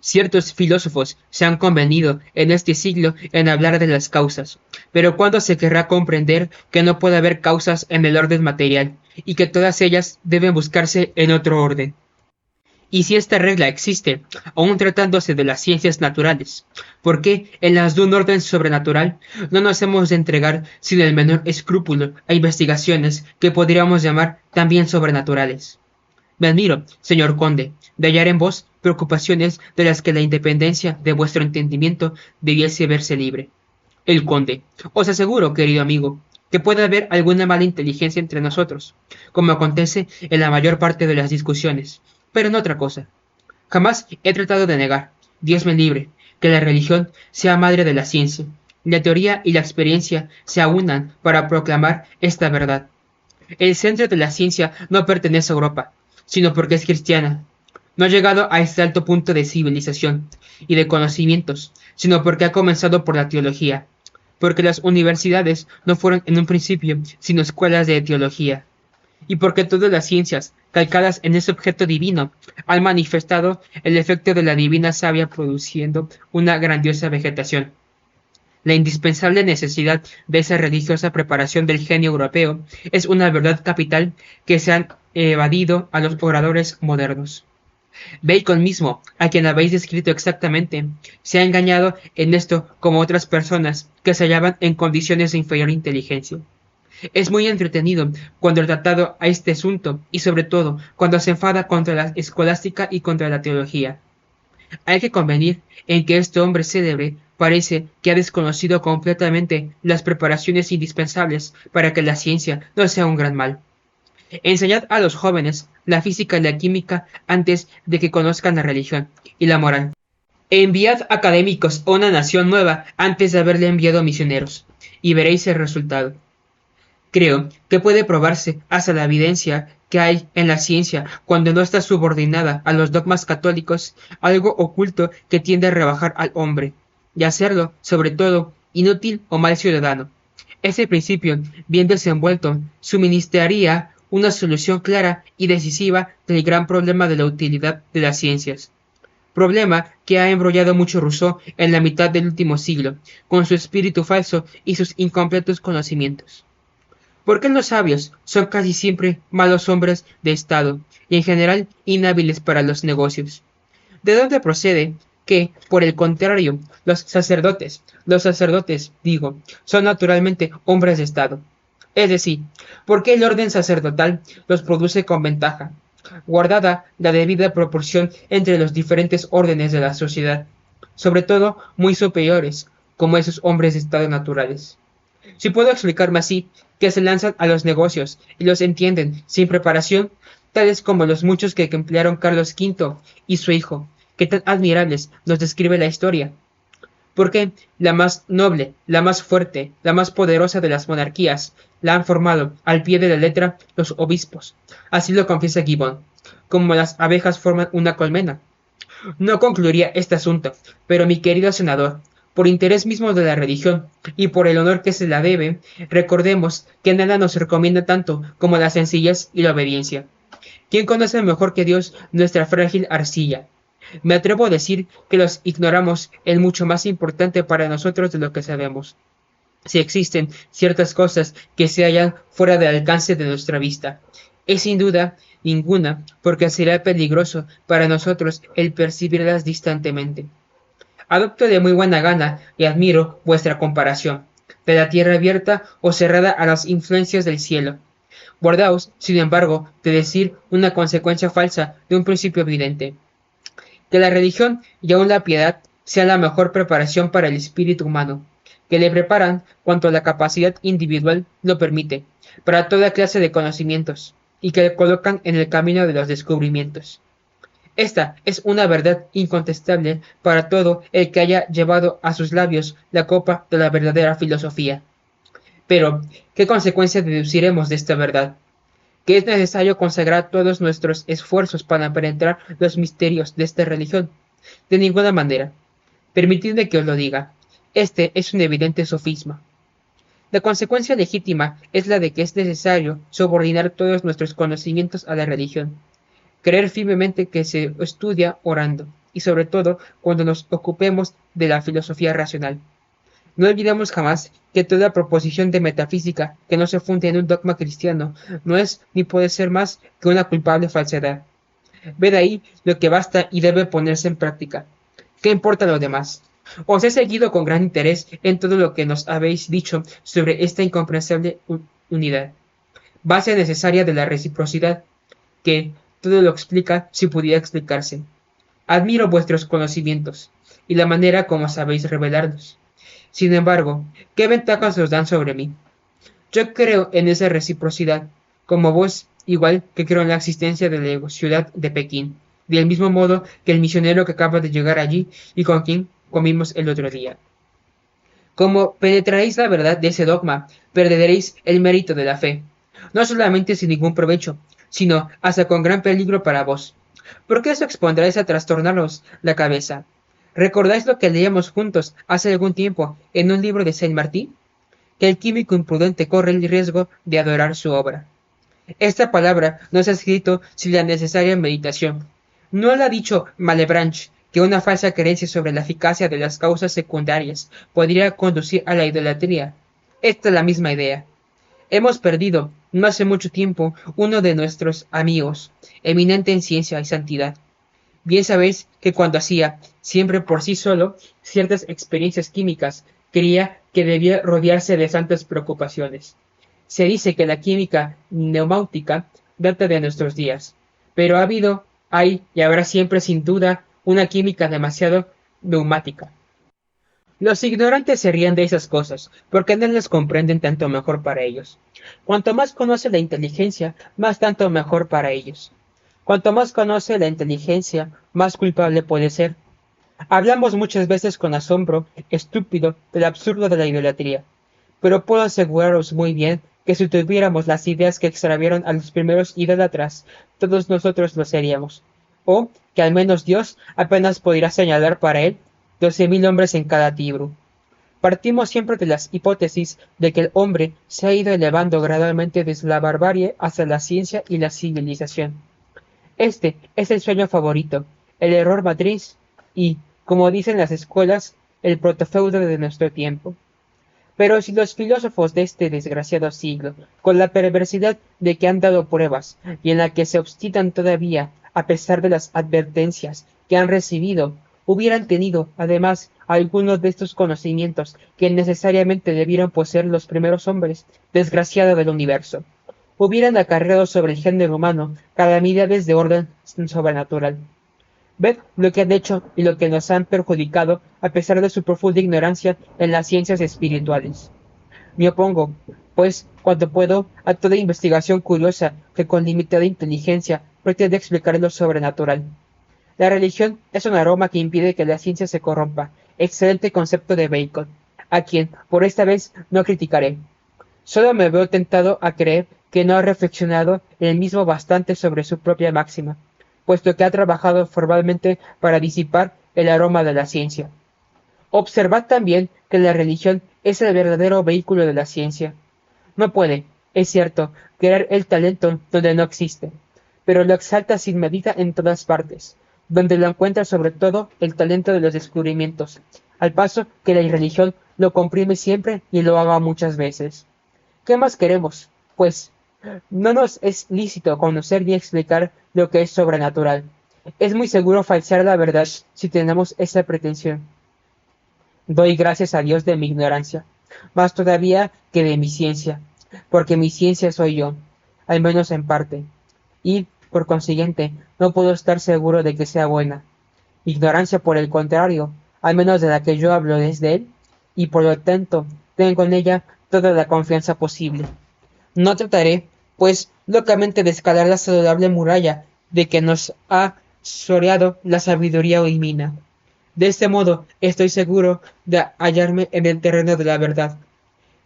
Ciertos filósofos se han convenido en este siglo en hablar de las causas, pero ¿cuándo se querrá comprender que no puede haber causas en el orden material, y que todas ellas deben buscarse en otro orden? Y si esta regla existe, aun tratándose de las ciencias naturales, ¿por qué en las de un orden sobrenatural no nos hemos de entregar sin el menor escrúpulo a investigaciones que podríamos llamar también sobrenaturales? Me admiro, señor conde, de hallar en vos preocupaciones de las que la independencia de vuestro entendimiento debiese verse libre. El conde. Os aseguro, querido amigo, que puede haber alguna mala inteligencia entre nosotros, como acontece en la mayor parte de las discusiones, pero en otra cosa. Jamás he tratado de negar, Dios me libre, que la religión sea madre de la ciencia. La teoría y la experiencia se aunan para proclamar esta verdad. El centro de la ciencia no pertenece a Europa, sino porque es cristiana. No ha llegado a este alto punto de civilización y de conocimientos, sino porque ha comenzado por la teología, porque las universidades no fueron en un principio sino escuelas de teología, y porque todas las ciencias, calcadas en ese objeto divino, han manifestado el efecto de la divina savia produciendo una grandiosa vegetación. La indispensable necesidad de esa religiosa preparación del genio europeo es una verdad capital que se han evadido a los oradores modernos. Bacon mismo, a quien habéis descrito exactamente, se ha engañado en esto como otras personas que se hallaban en condiciones de inferior inteligencia. Es muy entretenido cuando tratado a este asunto y sobre todo cuando se enfada contra la escolástica y contra la teología. Hay que convenir en que este hombre célebre parece que ha desconocido completamente las preparaciones indispensables para que la ciencia no sea un gran mal. Enseñad a los jóvenes la física y la química antes de que conozcan la religión y la moral. Enviad académicos a una nación nueva antes de haberle enviado misioneros, y veréis el resultado. Creo que puede probarse hasta la evidencia que hay en la ciencia cuando no está subordinada a los dogmas católicos, algo oculto que tiende a rebajar al hombre, y hacerlo, sobre todo, inútil o mal ciudadano. Ese principio, bien desenvuelto, suministraría una solución clara y decisiva del gran problema de la utilidad de las ciencias. Problema que ha embrollado mucho Rousseau en la mitad del último siglo, con su espíritu falso y sus incompletos conocimientos. ¿Por qué los sabios son casi siempre malos hombres de Estado y en general inhábiles para los negocios? ¿De dónde procede que, por el contrario, los sacerdotes, digo, son naturalmente hombres de Estado? Es decir, ¿por qué el orden sacerdotal los produce con ventaja, guardada la debida proporción entre los diferentes órdenes de la sociedad, sobre todo muy superiores, como esos hombres de Estado naturales? Si puedo explicarme así, que se lanzan a los negocios y los entienden sin preparación, tales como los muchos que emplearon Carlos V y su hijo, que tan admirables nos describe la historia. Porque la más noble, la más fuerte, la más poderosa de las monarquías la han formado al pie de la letra los obispos. Así lo confiesa Gibbon, como las abejas forman una colmena. No concluiría este asunto, pero mi querido senador, por interés mismo de la religión y por el honor que se la debe, recordemos que nada nos recomienda tanto como la sencillez y la obediencia. ¿Quién conoce mejor que Dios nuestra frágil arcilla? Me atrevo a decir que los ignoramos en mucho más importante para nosotros de lo que sabemos. Si existen ciertas cosas que se hallan fuera del alcance de nuestra vista, es sin duda ninguna, porque será peligroso para nosotros el percibirlas distantemente. Adopto de muy buena gana y admiro vuestra comparación, de la tierra abierta o cerrada a las influencias del cielo. Guardaos, sin embargo, de decir una consecuencia falsa de un principio evidente. Que la religión y aun la piedad sean la mejor preparación para el espíritu humano, que le preparan cuanto la capacidad individual lo permite, para toda clase de conocimientos, y que le colocan en el camino de los descubrimientos. Esta es una verdad incontestable para todo el que haya llevado a sus labios la copa de la verdadera filosofía. Pero, ¿qué consecuencia deduciremos de esta verdad? Que es necesario consagrar todos nuestros esfuerzos para penetrar los misterios de esta religión. De ninguna manera. Permitidme que os lo diga. Este es un evidente sofisma. La consecuencia legítima es la de que es necesario subordinar todos nuestros conocimientos a la religión. Creer firmemente que se estudia orando, y sobre todo cuando nos ocupemos de la filosofía racional. No olvidemos jamás que toda proposición de metafísica que no se funde en un dogma cristiano no es ni puede ser más que una culpable falsedad. Ved ahí lo que basta y debe ponerse en práctica. ¿Qué importa lo demás? Os he seguido con gran interés en todo lo que nos habéis dicho sobre esta incomprensible unidad, base necesaria de la reciprocidad, que todo lo explica si pudiera explicarse. Admiro vuestros conocimientos y la manera como sabéis revelarlos. Sin embargo, ¿qué ventajas os dan sobre mí? Yo creo en esa reciprocidad, como vos, igual que creo en la existencia de la ciudad de Pekín, del mismo modo que el misionero que acaba de llegar allí y con quien comimos el otro día. Como penetraréis la verdad de ese dogma, perderéis el mérito de la fe, no solamente sin ningún provecho, sino hasta con gran peligro para vos. Porque eso expondréis a trastornaros la cabeza. ¿Recordáis lo que leíamos juntos hace algún tiempo en un libro de Saint Martin? Que el químico imprudente corre el riesgo de adorar su obra. Esta palabra no se ha escrito sin la necesaria meditación. No lo ha dicho Malebranche, que una falsa creencia sobre la eficacia de las causas secundarias podría conducir a la idolatría. Esta es la misma idea. Hemos perdido, no hace mucho tiempo, uno de nuestros amigos, eminente en ciencia y santidad. Bien sabéis que cuando hacía, siempre por sí solo, ciertas experiencias químicas, creía que debía rodearse de santas preocupaciones. Se dice que la química neumática data de nuestros días, pero ha habido, hay y habrá siempre sin duda una química demasiado neumática. Los ignorantes se ríen de esas cosas, porque no las comprenden tanto mejor para ellos. Cuanto más conoce la inteligencia, más tanto mejor para ellos. Cuanto más conoce la inteligencia, más culpable puede ser. Hablamos muchas veces con asombro estúpido del absurdo de la idolatría, pero puedo aseguraros muy bien que si tuviéramos las ideas que extraviaron a los primeros idólatras, todos nosotros lo seríamos. O que al menos Dios apenas podría señalar para él 12.000 hombres en cada tribu. Partimos siempre de las hipótesis de que el hombre se ha ido elevando gradualmente desde la barbarie hasta la ciencia y la civilización. Este es el sueño favorito, el error matriz y, como dicen las escuelas, el protofeudo de nuestro tiempo. Pero si los filósofos de este desgraciado siglo, con la perversidad de que han dado pruebas y en la que se obstinan todavía a pesar de las advertencias que han recibido, hubieran tenido, además, algunos de estos conocimientos que necesariamente debieron poseer los primeros hombres, desgraciado del universo, hubieran acarreado sobre el género humano calamidades de orden sobrenatural. Ved lo que han hecho y lo que nos han perjudicado a pesar de su profunda ignorancia en las ciencias espirituales. Me opongo, pues, cuando puedo, a toda investigación curiosa que con limitada inteligencia pretende explicar lo sobrenatural. La religión es un aroma que impide que la ciencia se corrompa. Excelente concepto de Bacon, a quien, por esta vez, no criticaré. Solo me veo tentado a creer que no ha reflexionado el mismo bastante sobre su propia máxima, puesto que ha trabajado formalmente para disipar el aroma de la ciencia. Observad también que la religión es el verdadero vehículo de la ciencia. No puede, es cierto, crear el talento donde no existe, pero lo exalta sin medida en todas partes, donde lo encuentra sobre todo el talento de los descubrimientos, al paso que la religión lo comprime siempre y lo haga muchas veces. ¿Qué más queremos? Pues no nos es lícito conocer ni explicar lo que es sobrenatural. Es muy seguro falsear la verdad si tenemos esa pretensión. Doy gracias a Dios de mi ignorancia, más todavía que de mi ciencia, porque mi ciencia soy yo, al menos en parte, y, por consiguiente, no puedo estar seguro de que sea buena. Ignorancia, por el contrario, al menos de la que yo hablo desde él, y por lo tanto tengo en ella toda la confianza posible. No trataré, pues, locamente de escalar la saludable muralla de que nos ha soreado la sabiduría divina. De este modo, estoy seguro de hallarme en el terreno de la verdad.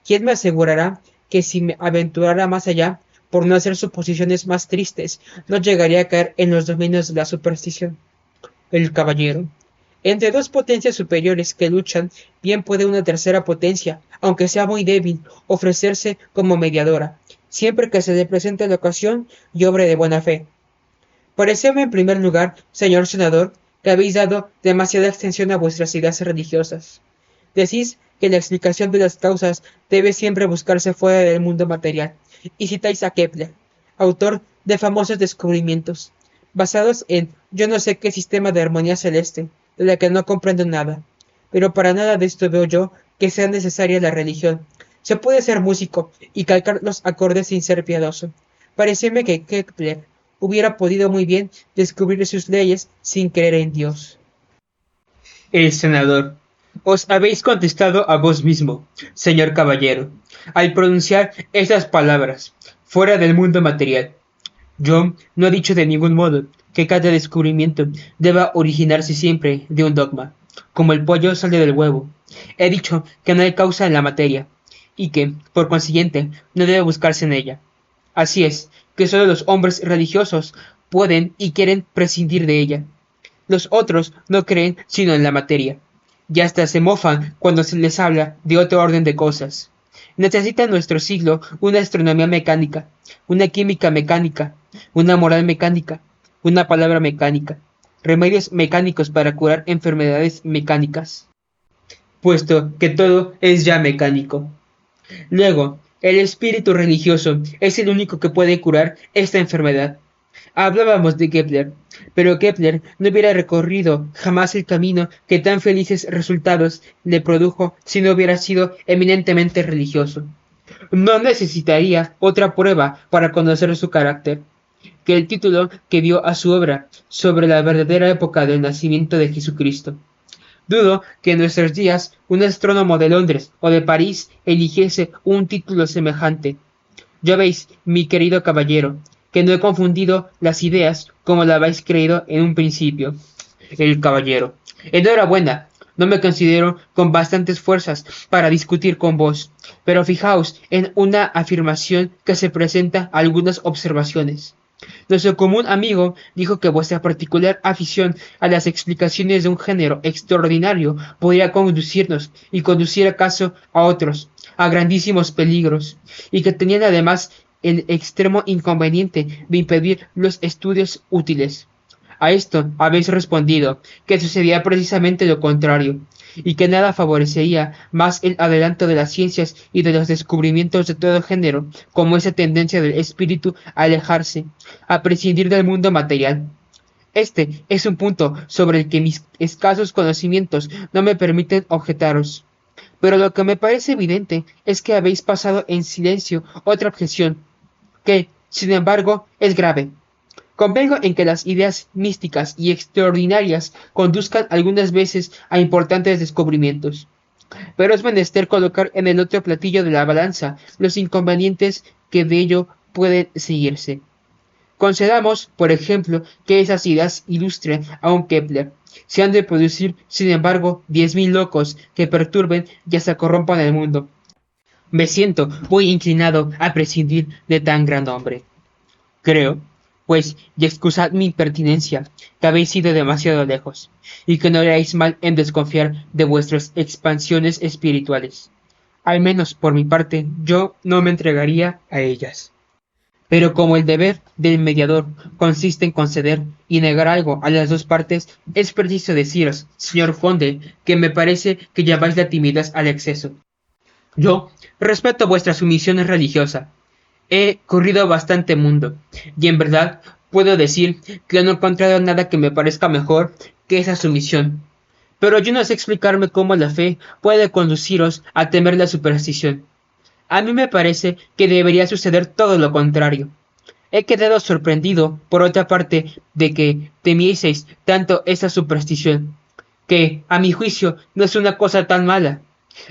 ¿Quién me asegurará que si me aventurara más allá, por no hacer suposiciones más tristes, no llegaría a caer en los dominios de la superstición? El caballero. Entre dos potencias superiores que luchan, bien puede una tercera potencia, aunque sea muy débil, ofrecerse como mediadora, siempre que se le presente la ocasión y obre de buena fe. Parecióme en primer lugar, señor senador, que habéis dado demasiada extensión a vuestras ideas religiosas. Decís que la explicación de las causas debe siempre buscarse fuera del mundo material, y citáis a Kepler, autor de famosos descubrimientos. basados en yo no sé qué sistema de armonía celeste, de la que no comprendo nada. Pero para nada de esto veo yo que sea necesaria la religión. Se puede ser músico y calcar los acordes sin ser piadoso. Pareceme que Kepler hubiera podido muy bien descubrir sus leyes sin creer en Dios. El senador. Os habéis contestado a vos mismo, señor caballero, al pronunciar esas palabras, fuera del mundo material. Yo no he dicho de ningún modo que cada descubrimiento deba originarse siempre de un dogma, como el pollo sale del huevo. He dicho que no hay causa en la materia, y que, por consiguiente, no debe buscarse en ella. Así es, que solo los hombres religiosos pueden y quieren prescindir de ella. Los otros no creen sino en la materia, y hasta se mofan cuando se les habla de otro orden de cosas. Necesita nuestro siglo una astronomía mecánica, una química mecánica, una moral mecánica, una palabra mecánica, remedios mecánicos para curar enfermedades mecánicas, puesto que todo es ya mecánico. Luego, el espíritu religioso es el único que puede curar esta enfermedad. Hablábamos de Kepler, pero Kepler no hubiera recorrido jamás el camino que tan felices resultados le produjo si no hubiera sido eminentemente religioso. No necesitaría otra prueba para conocer su carácter que el título que dio a su obra sobre la verdadera época del nacimiento de Jesucristo. Dudo que en nuestros días un astrónomo de Londres o de París eligiese un título semejante. Ya veis, mi querido caballero, que no he confundido las ideas como la habéis creído en un principio. El caballero. Enhorabuena. No me considero con bastantes fuerzas para discutir con vos, pero fijaos en una afirmación que se presenta a algunas observaciones. Nuestro común amigo dijo que vuestra particular afición a las explicaciones de un género extraordinario podría conducirnos, y conducir acaso a otros, a grandísimos peligros, y que tenían además el extremo inconveniente de impedir los estudios útiles. A esto habéis respondido que sucedía precisamente lo contrario, y que nada favorecería más el adelanto de las ciencias y de los descubrimientos de todo género, como esa tendencia del espíritu a alejarse, a prescindir del mundo material. Este es un punto sobre el que mis escasos conocimientos no me permiten objetaros. Pero lo que me parece evidente es que habéis pasado en silencio otra objeción, que, sin embargo, es grave. Convengo en que las ideas místicas y extraordinarias conduzcan algunas veces a importantes descubrimientos, pero es menester colocar en el otro platillo de la balanza los inconvenientes que de ello pueden seguirse. Concedamos, por ejemplo, que esas ideas ilustren a un Kepler. Se han de producir, sin embargo, 10.000 locos que perturben y hasta corrompan el mundo. Me siento muy inclinado a prescindir de tan gran hombre. Creo, pues, y excusad mi impertinencia, que habéis ido demasiado lejos, y que no haréis mal en desconfiar de vuestras expansiones espirituales. Al menos por mi parte, yo no me entregaría a ellas. Pero como el deber del mediador consiste en conceder y negar algo a las dos partes, es preciso deciros, señor conde, que me parece que lleváis la timidez al exceso. Yo respeto vuestra sumisión religiosa. He corrido bastante mundo, y en verdad puedo decir que no he encontrado nada que me parezca mejor que esa sumisión. Pero yo no sé explicarme cómo la fe puede conduciros a temer la superstición. A mí me parece que debería suceder todo lo contrario. He quedado sorprendido, por otra parte, de que temieseis tanto esa superstición, que, a mi juicio, no es una cosa tan mala.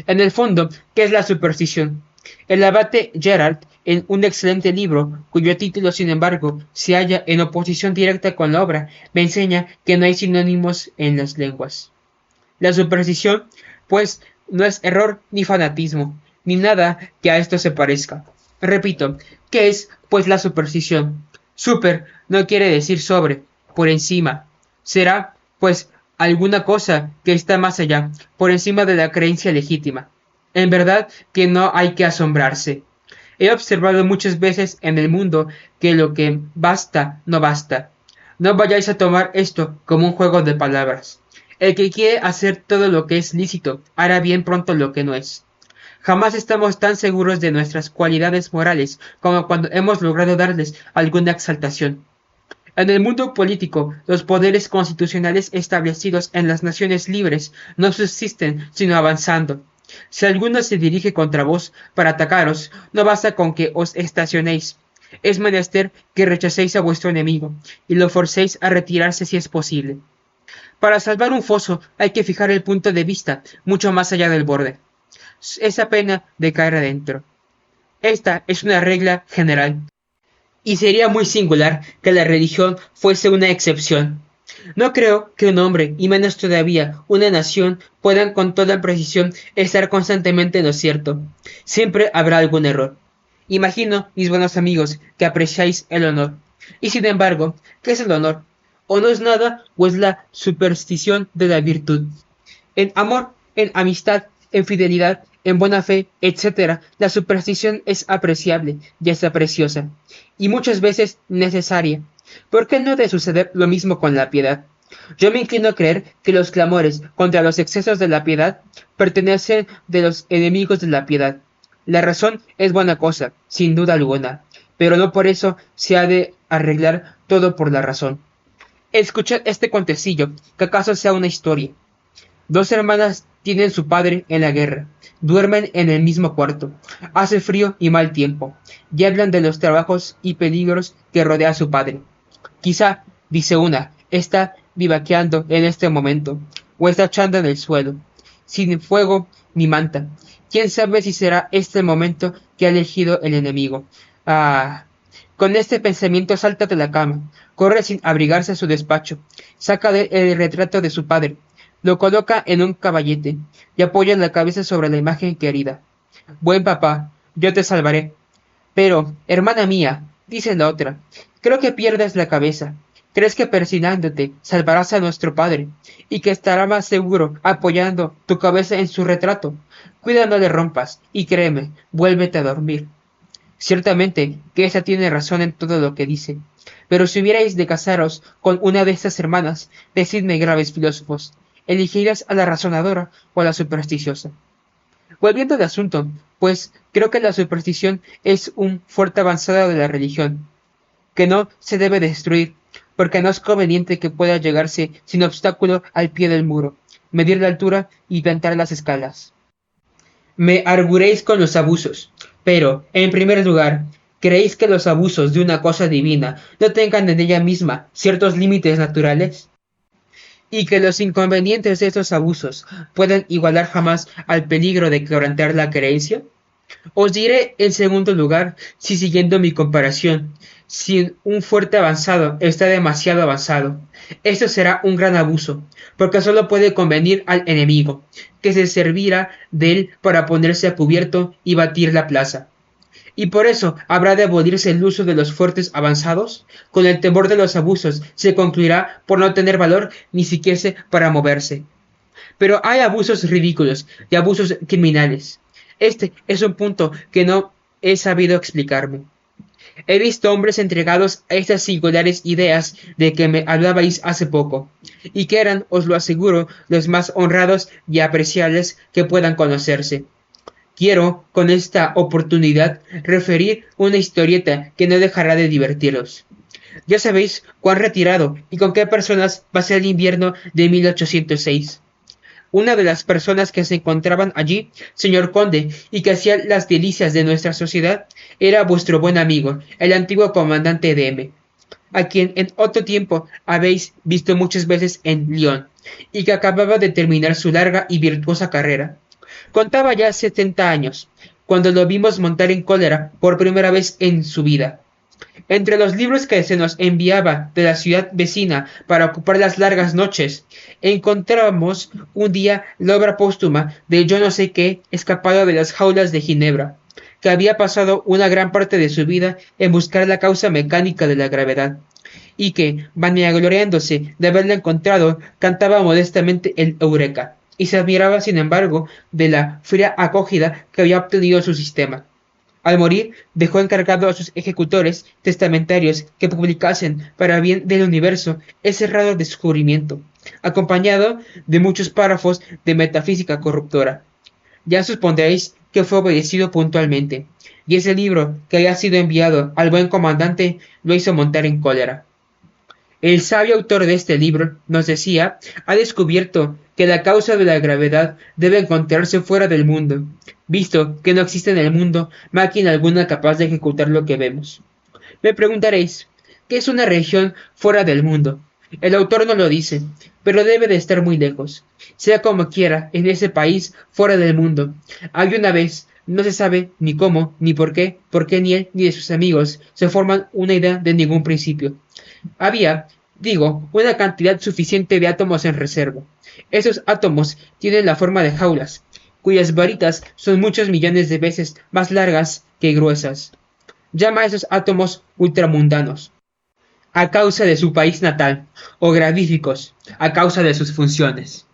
En el fondo, ¿qué es la superstición? El abate Gerard, en un excelente libro, cuyo título, sin embargo, se halla en oposición directa con la obra, me enseña que no hay sinónimos en las lenguas. La superstición, pues, no es error ni fanatismo, ni nada que a esto se parezca. Repito, ¿qué es, pues, la superstición? Super no quiere decir sobre, por encima. Será, pues, alguna cosa que está más allá, por encima de la creencia legítima. En verdad que no hay que asombrarse. He observado muchas veces en el mundo que lo que basta no basta. No vayáis a tomar esto como un juego de palabras. El que quiere hacer todo lo que es lícito, hará bien pronto lo que no es. Jamás estamos tan seguros de nuestras cualidades morales como cuando hemos logrado darles alguna exaltación. En el mundo político, los poderes constitucionales establecidos en las naciones libres no subsisten sino avanzando. Si alguno se dirige contra vos para atacaros, no basta con que os estacionéis. Es menester que rechacéis a vuestro enemigo y lo forcéis a retirarse si es posible. Para salvar un foso hay que fijar el punto de vista mucho más allá del borde. Es a pena de caer adentro. Esta es una regla general, y sería muy singular que la religión fuese una excepción. No creo que un hombre, y menos todavía una nación, puedan con toda precisión estar constantemente en lo cierto. Siempre habrá algún error. Imagino, mis buenos amigos, que apreciáis el honor. Y sin embargo, ¿qué es el honor? ¿O no es nada, o es la superstición de la virtud? En amor, en amistad, en fidelidad, en buena fe, etc., la superstición es apreciable y hasta preciosa, y muchas veces necesaria. ¿Por qué no debe suceder lo mismo con la piedad? Yo me inclino a creer que los clamores contra los excesos de la piedad pertenecen de los enemigos de la piedad. La razón es buena cosa, sin duda alguna, pero no por eso se ha de arreglar todo por la razón. Escuchad este cuentecillo, que acaso sea una historia. Dos hermanas tienen su padre en la guerra, duermen en el mismo cuarto, hace frío y mal tiempo, y hablan de los trabajos y peligros que rodea a su padre. Quizá, dice una, está vivaqueando en este momento, o está echando en el suelo, sin fuego ni manta. ¿Quién sabe si será este el momento que ha elegido el enemigo? Ah. Con este pensamiento salta de la cama, corre sin abrigarse a su despacho, saca el retrato de su padre, lo coloca en un caballete y apoya la cabeza sobre la imagen querida. Buen papá, yo te salvaré. Pero, hermana mía, dice la otra, creo que pierdes la cabeza. ¿Crees que persignándote salvarás a nuestro padre y que estará más seguro apoyando tu cabeza en su retrato? Cuida no le rompas y créeme, vuélvete a dormir. Ciertamente que esa tiene razón en todo lo que dice. Pero si hubierais de casaros con una de estas hermanas, decidme, graves filósofos, ¿elegirías a la razonadora o a la supersticiosa? Volviendo al asunto, pues creo que la superstición es un fuerte avanzado de la religión, que no se debe destruir, porque no es conveniente que pueda llegarse sin obstáculo al pie del muro, medir la altura y plantar las escalas. Me arguréis con los abusos, pero, en primer lugar, ¿creéis que los abusos de una cosa divina no tengan en ella misma ciertos límites naturales? ¿Y que los inconvenientes de estos abusos puedan igualar jamás al peligro de quebrantar la creencia? Os diré, en segundo lugar, si siguiendo mi comparación, si un fuerte avanzado está demasiado avanzado, esto será un gran abuso, porque solo puede convenir al enemigo, que se servirá de él para ponerse a cubierto y batir la plaza. Y por eso habrá de abolirse el uso de los fuertes avanzados, con el temor de los abusos se concluirá por no tener valor ni siquiera para moverse. Pero hay abusos ridículos y abusos criminales. Este es un punto que no he sabido explicarme. He visto hombres entregados a estas singulares ideas de que me hablabais hace poco, y que eran, os lo aseguro, los más honrados y apreciables que puedan conocerse. Quiero, con esta oportunidad, referir una historieta que no dejará de divertiros. Ya sabéis cuán retirado y con qué personas pasé el invierno de 1806. Una de las personas que se encontraban allí, señor conde, y que hacía las delicias de nuestra sociedad, era vuestro buen amigo, el antiguo comandante de M., a quien en otro tiempo habéis visto muchas veces en Lyon, y que acababa de terminar su larga y virtuosa carrera. Contaba ya 70 años, cuando lo vimos montar en cólera por primera vez en su vida. Entre los libros que se nos enviaba de la ciudad vecina para ocupar las largas noches, encontramos un día la obra póstuma de yo no sé qué escapado de las jaulas de Ginebra, que había pasado una gran parte de su vida en buscar la causa mecánica de la gravedad, y que, vanagloriándose de haberla encontrado, cantaba modestamente el Eureka, y se admiraba sin embargo de la fría acogida que había obtenido su sistema. Al morir, dejó encargado a sus ejecutores testamentarios que publicasen para bien del universo ese raro descubrimiento, acompañado de muchos párrafos de metafísica corruptora. Ya supondréis que fue obedecido puntualmente, y ese libro que había sido enviado al buen comandante lo hizo montar en cólera. El sabio autor de este libro, nos decía, ha descubierto que la causa de la gravedad debe encontrarse fuera del mundo, visto que no existe en el mundo máquina alguna capaz de ejecutar lo que vemos. Me preguntaréis, ¿qué es una región fuera del mundo? El autor no lo dice, pero debe de estar muy lejos. Sea como quiera, en ese país fuera del mundo, hay una vez, no se sabe ni cómo, ni por qué ni él ni de sus amigos se forman una idea de ningún principio. Había, digo, una cantidad suficiente de átomos en reserva. Esos átomos tienen la forma de jaulas, cuyas varitas son muchos millones de veces más largas que gruesas. Llama a esos átomos ultramundanos, a causa de su país natal, o gravíficos, a causa de sus funciones.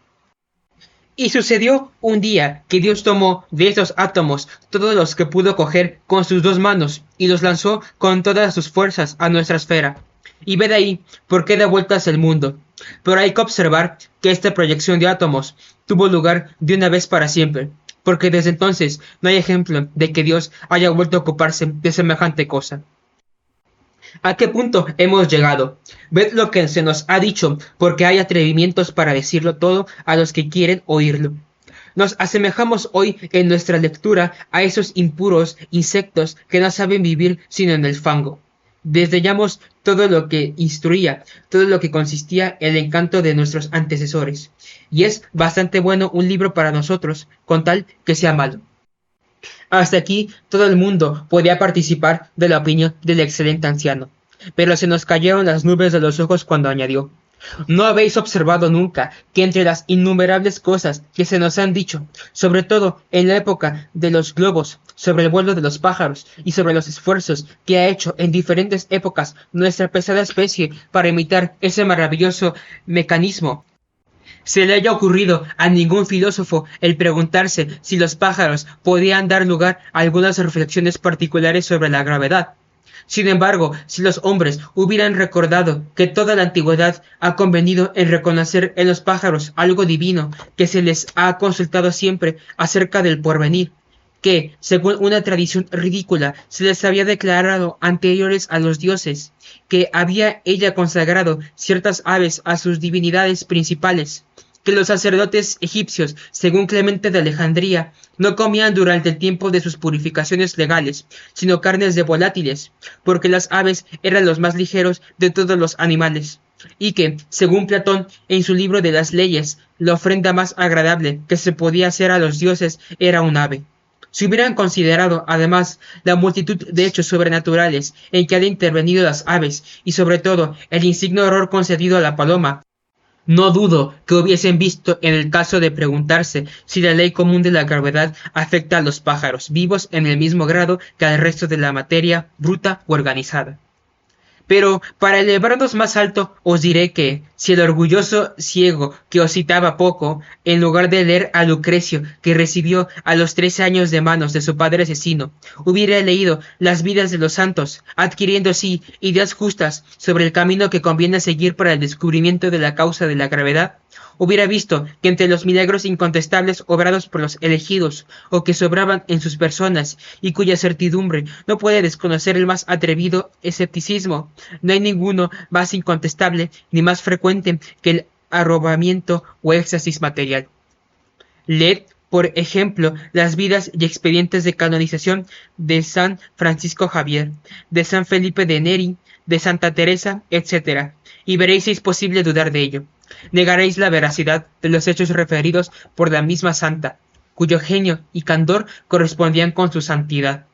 Y sucedió un día que Dios tomó de esos átomos todos los que pudo coger con sus dos manos y los lanzó con todas sus fuerzas a nuestra esfera. Y ved ahí por qué da vueltas el mundo. Pero hay que observar que esta proyección de átomos tuvo lugar de una vez para siempre, porque desde entonces no hay ejemplo de que Dios haya vuelto a ocuparse de semejante cosa. ¿A qué punto hemos llegado? Ved lo que se nos ha dicho, porque hay atrevimientos para decirlo todo a los que quieren oírlo. Nos asemejamos hoy en nuestra lectura a esos impuros insectos que no saben vivir sino en el fango. Desdeñamos todo lo que instruía, todo lo que consistía en el encanto de nuestros antecesores. Y es bastante bueno un libro para nosotros, con tal que sea malo. Hasta aquí todo el mundo podía participar de la opinión del excelente anciano, pero se nos cayeron las nubes de los ojos cuando añadió: ¿No habéis observado nunca que entre las innumerables cosas que se nos han dicho, sobre todo en la época de los globos, sobre el vuelo de los pájaros y sobre los esfuerzos que ha hecho en diferentes épocas nuestra pesada especie para imitar ese maravilloso mecanismo, se le haya ocurrido a ningún filósofo el preguntarse si los pájaros podían dar lugar a algunas reflexiones particulares sobre la gravedad? Sin embargo, si los hombres hubieran recordado que toda la antigüedad ha convenido en reconocer en los pájaros algo divino que se les ha consultado siempre acerca del porvenir, que, según una tradición ridícula, se les había declarado anteriores a los dioses, que había ella consagrado ciertas aves a sus divinidades principales, que los sacerdotes egipcios, según Clemente de Alejandría, no comían durante el tiempo de sus purificaciones legales, sino carnes de volátiles, porque las aves eran los más ligeros de todos los animales, y que, según Platón, en su libro de las leyes, la ofrenda más agradable que se podía hacer a los dioses era un ave. Si hubieran considerado, además, la multitud de hechos sobrenaturales en que han intervenido las aves, y sobre todo el insigno horror concedido a la paloma, no dudo que hubiesen visto en el caso de preguntarse si la ley común de la gravedad afecta a los pájaros vivos en el mismo grado que al resto de la materia bruta u organizada. Pero para elevarnos más alto os diré que, si el orgulloso ciego que os citaba poco, en lugar de leer a Lucrecio, que recibió a los 13 años de manos de su padre asesino, hubiera leído las vidas de los santos, adquiriendo así ideas justas sobre el camino que conviene seguir para el descubrimiento de la causa de la gravedad, hubiera visto que entre los milagros incontestables obrados por los elegidos, o que sobraban en sus personas, y cuya certidumbre no puede desconocer el más atrevido escepticismo, no hay ninguno más incontestable ni más frecuente que el arrobamiento o éxtasis material. Leed, por ejemplo, las vidas y expedientes de canonización de San Francisco Javier, de San Felipe de Neri, de Santa Teresa, etc., y veréis si es posible dudar de ello. Negaréis la veracidad de los hechos referidos por la misma santa, cuyo genio y candor correspondían con su santidad.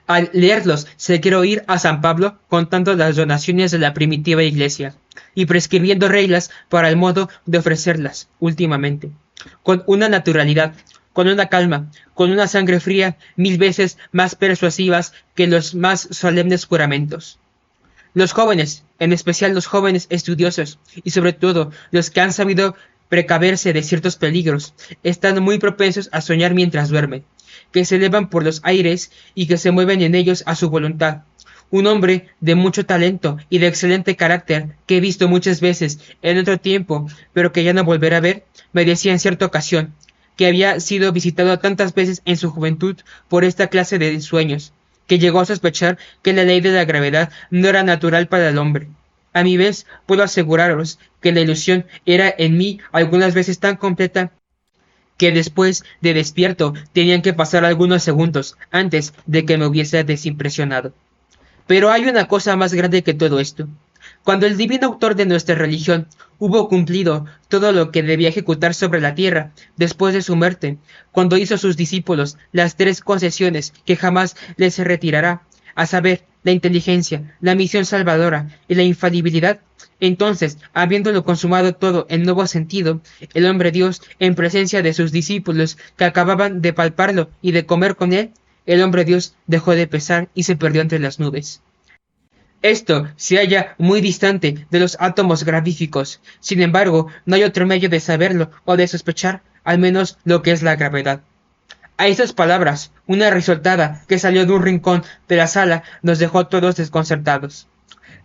Al leerlos se quiere oír a San Pablo contando las donaciones de la primitiva iglesia y prescribiendo reglas para el modo de ofrecerlas últimamente, con una naturalidad, con una calma, con una sangre fría 1000 veces más persuasivas que los más solemnes juramentos. Los jóvenes, en especial los jóvenes estudiosos, y sobre todo los que han sabido precaverse de ciertos peligros, están muy propensos a soñar mientras duermen, que se elevan por los aires y que se mueven en ellos a su voluntad. Un hombre de mucho talento y de excelente carácter, que he visto muchas veces en otro tiempo, pero que ya no volveré a ver, me decía en cierta ocasión, que había sido visitado tantas veces en su juventud por esta clase de sueños, que llegó a sospechar que la ley de la gravedad no era natural para el hombre. A mi vez, puedo aseguraros que la ilusión era en mí algunas veces tan completa que después de despierto tenían que pasar algunos segundos antes de que me hubiese desimpresionado. Pero hay una cosa más grande que todo esto. Cuando el divino autor de nuestra religión hubo cumplido todo lo que debía ejecutar sobre la tierra después de su muerte, cuando hizo a sus discípulos las tres concesiones que jamás les retirará, a saber, la inteligencia, la misión salvadora y la infalibilidad, entonces, habiéndolo consumado todo en nuevo sentido, el hombre Dios, en presencia de sus discípulos que acababan de palparlo y de comer con él, el hombre Dios dejó de pesar y se perdió entre las nubes. Esto se halla muy distante de los átomos gravíficos. Sin embargo, no hay otro medio de saberlo o de sospechar, al menos lo que es la gravedad. A esas palabras, una risotada que salió de un rincón de la sala nos dejó todos desconcertados.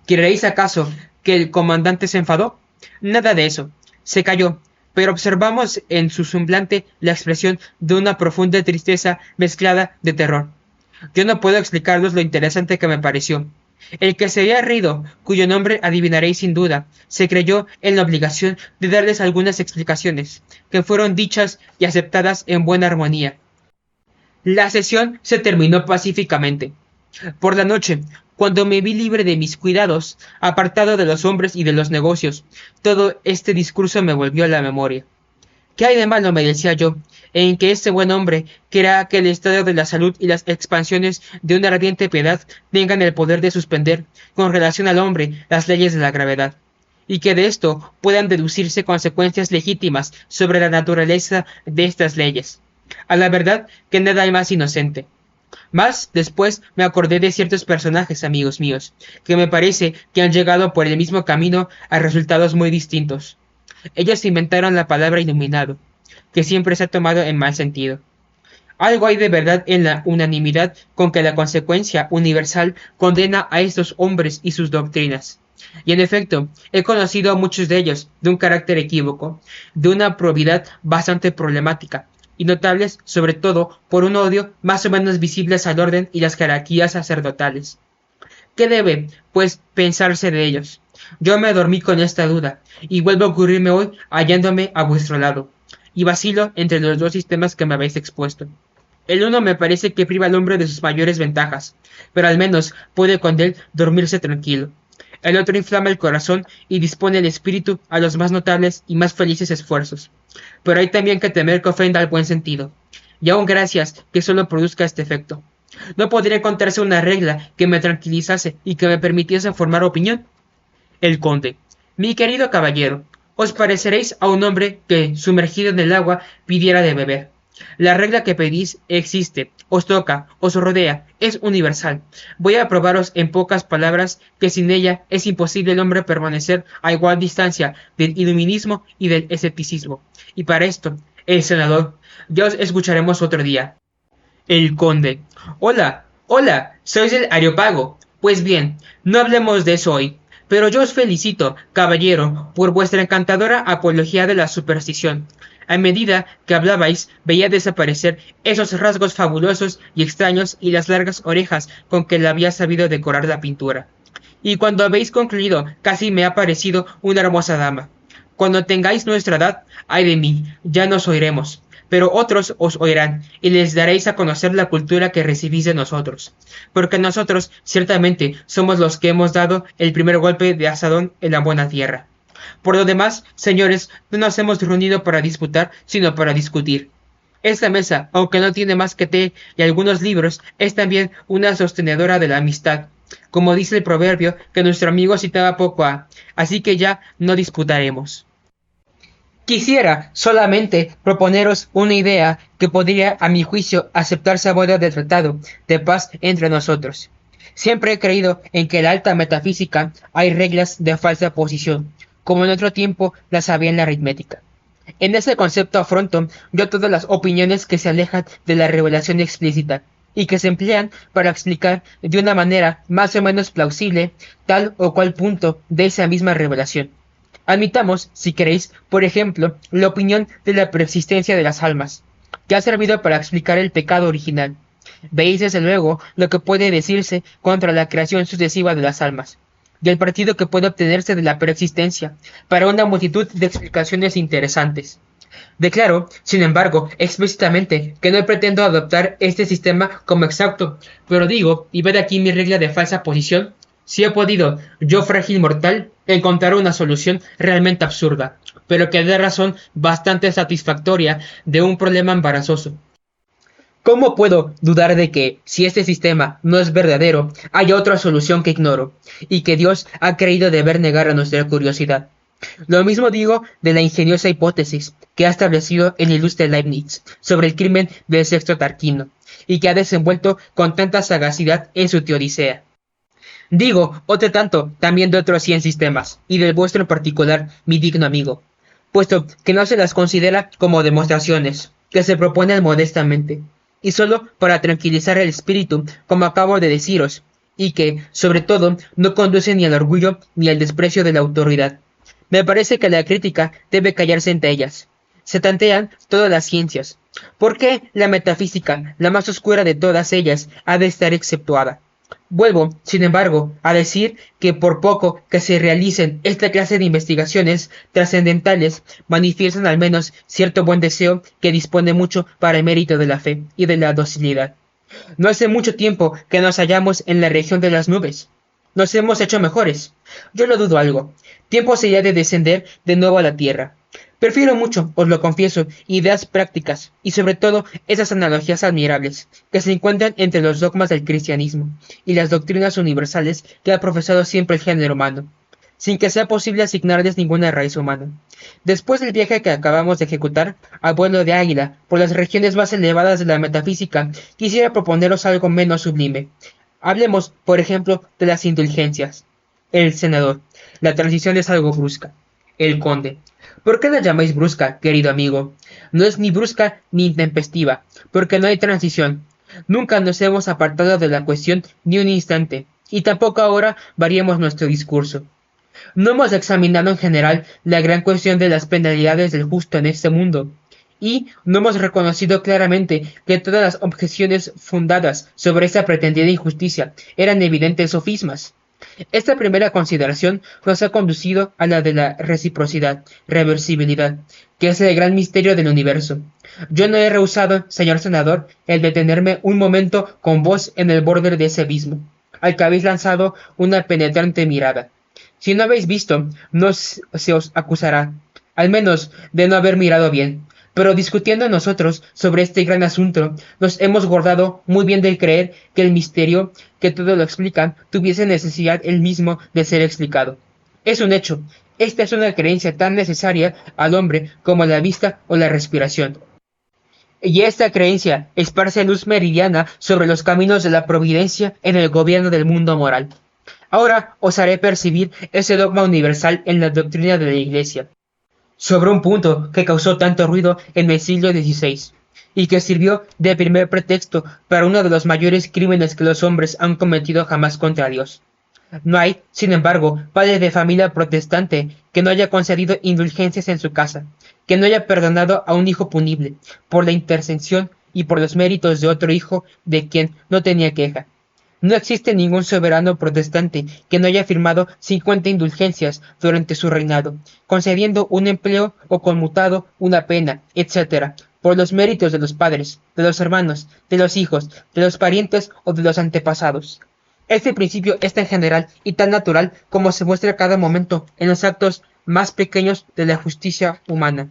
¿Creéis acaso que el comandante se enfadó? Nada de eso. Se calló, pero observamos en su semblante la expresión de una profunda tristeza mezclada de terror. Yo no puedo explicaros lo interesante que me pareció. El que se había reído, cuyo nombre adivinaréis sin duda, se creyó en la obligación de darles algunas explicaciones, que fueron dichas y aceptadas en buena armonía. La sesión se terminó pacíficamente. Por la noche, cuando me vi libre de mis cuidados, apartado de los hombres y de los negocios, todo este discurso me volvió a la memoria. ¿Qué hay de malo, me decía yo, en que este buen hombre crea que el estado de la salud y las expansiones de una ardiente piedad tengan el poder de suspender, con relación al hombre, las leyes de la gravedad, y que de esto puedan deducirse consecuencias legítimas sobre la naturaleza de estas leyes? A la verdad que nada hay más inocente. Mas después me acordé de ciertos personajes, amigos míos, que me parece que han llegado por el mismo camino a resultados muy distintos. Ellos inventaron la palabra iluminado, que siempre se ha tomado en mal sentido. Algo hay de verdad en la unanimidad con que la consecuencia universal condena a estos hombres y sus doctrinas. Y en efecto, he conocido a muchos de ellos de un carácter equívoco, de una probidad bastante problemática, y notables sobre todo por un odio más o menos visible al orden y las jerarquías sacerdotales. ¿Qué debe, pues, pensarse de ellos? Yo me dormí con esta duda, y vuelve a ocurrirme hoy hallándome a vuestro lado, y vacilo entre los dos sistemas que me habéis expuesto. El uno me parece que priva al hombre de sus mayores ventajas, pero al menos puede con él dormirse tranquilo. El otro inflama el corazón y dispone el espíritu a los más notables y más felices esfuerzos. Pero hay también que temer que ofenda al buen sentido, y aun gracias que solo produzca este efecto. ¿No podría encontrarse una regla que me tranquilizase y que me permitiese formar opinión? El conde: mi querido caballero, os pareceréis a un hombre que, sumergido en el agua, pidiera de beber. La regla que pedís existe, os toca, os rodea, es universal. Voy a probaros en pocas palabras que sin ella es imposible el hombre permanecer a igual distancia del iluminismo y del escepticismo. Y para esto, el senador, ya os escucharemos otro día. El conde: hola, hola, sois el Areópago. Pues bien, no hablemos de eso hoy. Pero yo os felicito, caballero, por vuestra encantadora apología de la superstición. A medida que hablabais, veía desaparecer esos rasgos fabulosos y extraños y las largas orejas con que le había sabido decorar la pintura. Y cuando habéis concluido, casi me ha parecido una hermosa dama. Cuando tengáis nuestra edad, ay de mí, ya nos oiremos. Pero otros os oirán, y les daréis a conocer la cultura que recibís de nosotros. Porque nosotros, ciertamente, somos los que hemos dado el primer golpe de asadón en la buena tierra. Por lo demás, señores, no nos hemos reunido para disputar, sino para discutir. Esta mesa, aunque no tiene más que té y algunos libros, es también una sostenedora de la amistad. Como dice el proverbio que nuestro amigo citaba poco a, así que ya no disputaremos. Quisiera solamente proponeros una idea que podría, a mi juicio, aceptarse a modo de tratado de paz entre nosotros. Siempre he creído en que en la alta metafísica hay reglas de falsa posición, como en otro tiempo las había en la aritmética. En ese concepto afronto yo todas las opiniones que se alejan de la revelación explícita y que se emplean para explicar de una manera más o menos plausible tal o cual punto de esa misma revelación. Admitamos, si queréis, por ejemplo, la opinión de la preexistencia de las almas, que ha servido para explicar el pecado original. Veis desde luego lo que puede decirse contra la creación sucesiva de las almas. y el partido que puede obtenerse de la preexistencia, para una multitud de explicaciones interesantes. Declaro, sin embargo, explícitamente que no pretendo adoptar este sistema como exacto, pero digo, y ved aquí mi regla de falsa posición, si he podido, yo frágil mortal, encontrar una solución realmente absurda, pero que dé razón bastante satisfactoria de un problema embarazoso. ¿Cómo puedo dudar de que, si este sistema no es verdadero, haya otra solución que ignoro, y que Dios ha creído deber negar a nuestra curiosidad? Lo mismo digo de la ingeniosa hipótesis que ha establecido el ilustre Leibniz sobre el crimen del sexto Tarquino, y que ha desenvuelto con tanta sagacidad en su Teodicea. Digo, otro tanto, también de otros 100 sistemas, y del vuestro en particular, mi digno amigo, puesto que no se las considera como demostraciones, que se proponen modestamente, y solo para tranquilizar el espíritu, como acabo de deciros, y que, sobre todo, no conducen ni al orgullo ni al desprecio de la autoridad. Me parece que la crítica debe callarse entre ellas. Se tantean todas las ciencias. ¿Por qué la metafísica, la más oscura de todas ellas, ha de estar exceptuada? Vuelvo, sin embargo, a decir que por poco que se realicen esta clase de investigaciones trascendentales, manifiestan al menos cierto buen deseo que dispone mucho para el mérito de la fe y de la docilidad. No hace mucho tiempo que nos hallamos en la región de las nubes. Nos hemos hecho mejores. Yo lo dudo algo. Tiempo sería de descender de nuevo a la tierra. Prefiero mucho, os lo confieso, ideas prácticas y sobre todo esas analogías admirables que se encuentran entre los dogmas del cristianismo y las doctrinas universales que ha profesado siempre el género humano, sin que sea posible asignarles ninguna raíz humana. Después del viaje que acabamos de ejecutar, a vuelo de águila, por las regiones más elevadas de la metafísica, quisiera proponeros algo menos sublime. Hablemos, por ejemplo, de las indulgencias. El senador. La transición es algo brusca. El conde. ¿Por qué la llamáis brusca, querido amigo? No es ni brusca ni intempestiva, porque no hay transición. Nunca nos hemos apartado de la cuestión ni un instante, y tampoco ahora variemos nuestro discurso. No hemos examinado en general la gran cuestión de las penalidades del justo en este mundo, y no hemos reconocido claramente que todas las objeciones fundadas sobre esa pretendida injusticia eran evidentes sofismas. Esta primera consideración nos ha conducido a la de la reciprocidad, reversibilidad, que es el gran misterio del universo. Yo no he rehusado, señor senador, el detenerme un momento con vos en el borde de ese abismo, al que habéis lanzado una penetrante mirada. Si no habéis visto, no se os acusará, al menos de no haber mirado bien. Pero discutiendo nosotros sobre este gran asunto, nos hemos guardado muy bien de creer que el misterio, que todo lo explica, tuviese necesidad él mismo de ser explicado. Es un hecho. Esta es una creencia tan necesaria al hombre como la vista o la respiración. Y esta creencia esparce luz meridiana sobre los caminos de la providencia en el gobierno del mundo moral. Ahora os haré percibir ese dogma universal en la doctrina de la Iglesia, sobre un punto que causó tanto ruido en el siglo XVI, y que sirvió de primer pretexto para uno de los mayores crímenes que los hombres han cometido jamás contra Dios. No hay, sin embargo, padre de familia protestante que no haya concedido indulgencias en su casa, que no haya perdonado a un hijo punible, por la intercesión y por los méritos de otro hijo de quien no tenía queja. No existe ningún soberano protestante que no haya firmado 50 indulgencias durante su reinado, concediendo un empleo o conmutado una pena, etc., por los méritos de los padres, de los hermanos, de los hijos, de los parientes o de los antepasados. Este principio es tan general y tan natural como se muestra a cada momento en los actos más pequeños de la justicia humana.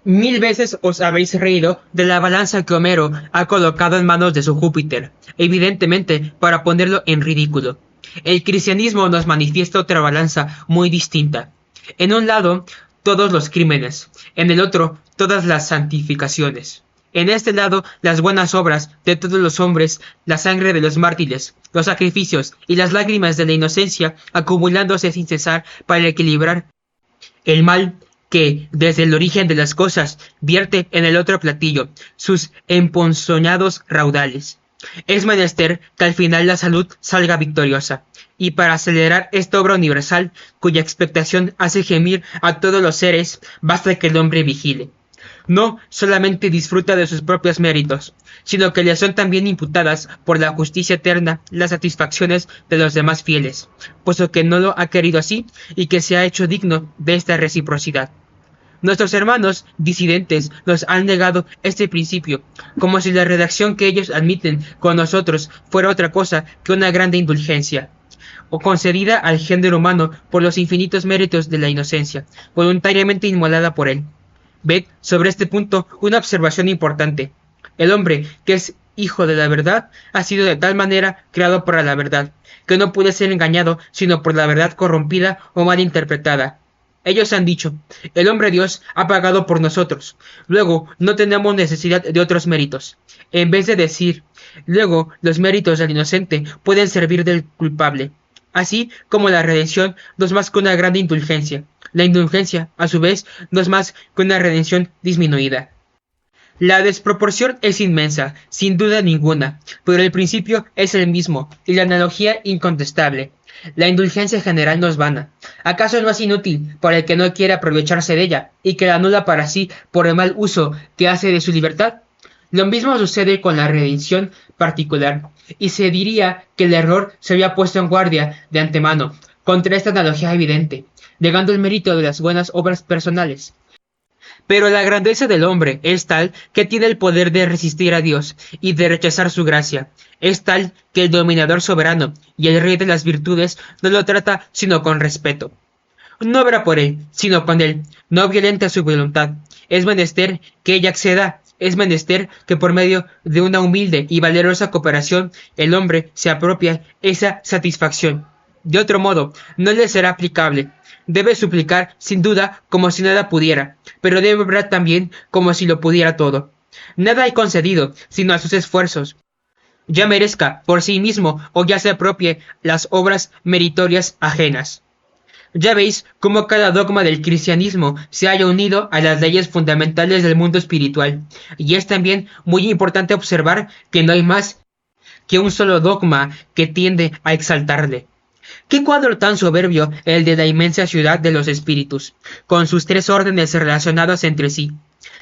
1000 veces os habéis reído de la balanza que Homero ha colocado en manos de su Júpiter, evidentemente para ponerlo en ridículo. El cristianismo nos manifiesta otra balanza muy distinta. En un lado, todos los crímenes, en el otro, todas las santificaciones. En este lado, las buenas obras de todos los hombres, la sangre de los mártires, los sacrificios y las lágrimas de la inocencia acumulándose sin cesar para equilibrar el mal que, desde el origen de las cosas, vierte en el otro platillo sus emponzoñados raudales. Es menester que al final la salud salga victoriosa, y para acelerar esta obra universal, cuya expectación hace gemir a todos los seres, basta que el hombre vigile. no solamente disfruta de sus propios méritos, sino que le son también imputadas por la justicia eterna las satisfacciones de los demás fieles, puesto que no lo ha querido así y que se ha hecho digno de esta reciprocidad. Nuestros hermanos disidentes nos han negado este principio, como si la redacción que ellos admiten con nosotros fuera otra cosa que una grande indulgencia, o concedida al género humano por los infinitos méritos de la inocencia, voluntariamente inmolada por él. Ved sobre este punto una observación importante. El hombre, que es hijo de la verdad, ha sido de tal manera creado para la verdad, que no puede ser engañado sino por la verdad corrompida o mal interpretada. Ellos han dicho, el hombre Dios ha pagado por nosotros, luego no tenemos necesidad de otros méritos. En vez de decir, luego los méritos del inocente pueden servir del culpable. Así como la redención no es más que una gran indulgencia. La indulgencia, a su vez, no es más que una redención disminuida. La desproporción es inmensa, sin duda ninguna, pero el principio es el mismo y la analogía incontestable. La indulgencia general no es vana. ¿Acaso no es inútil para el que no quiere aprovecharse de ella y que la anula para sí por el mal uso que hace de su libertad? Lo mismo sucede con la redención particular, y se diría que el error se había puesto en guardia de antemano contra esta analogía evidente, negando el mérito de las buenas obras personales. Pero la grandeza del hombre es tal que tiene el poder de resistir a Dios y de rechazar su gracia. Es tal que el dominador soberano y el rey de las virtudes no lo trata sino con respeto. No obra por él, sino con él, no violenta su voluntad. Es menester que ella acceda, es menester que por medio de una humilde y valerosa cooperación el hombre se apropie esa satisfacción. De otro modo, no le será aplicable. Debe suplicar, sin duda, como si nada pudiera, pero debe obrar también como si lo pudiera todo. Nada hay concedido, sino a sus esfuerzos. Ya merezca por sí mismo o ya se apropie las obras meritorias ajenas. Ya veis cómo cada dogma del cristianismo se haya unido a las leyes fundamentales del mundo espiritual, y es también muy importante observar que no hay más que un solo dogma que tiende a exaltarle. ¿Qué cuadro tan soberbio el de la inmensa ciudad de los espíritus, con sus tres órdenes relacionados entre sí?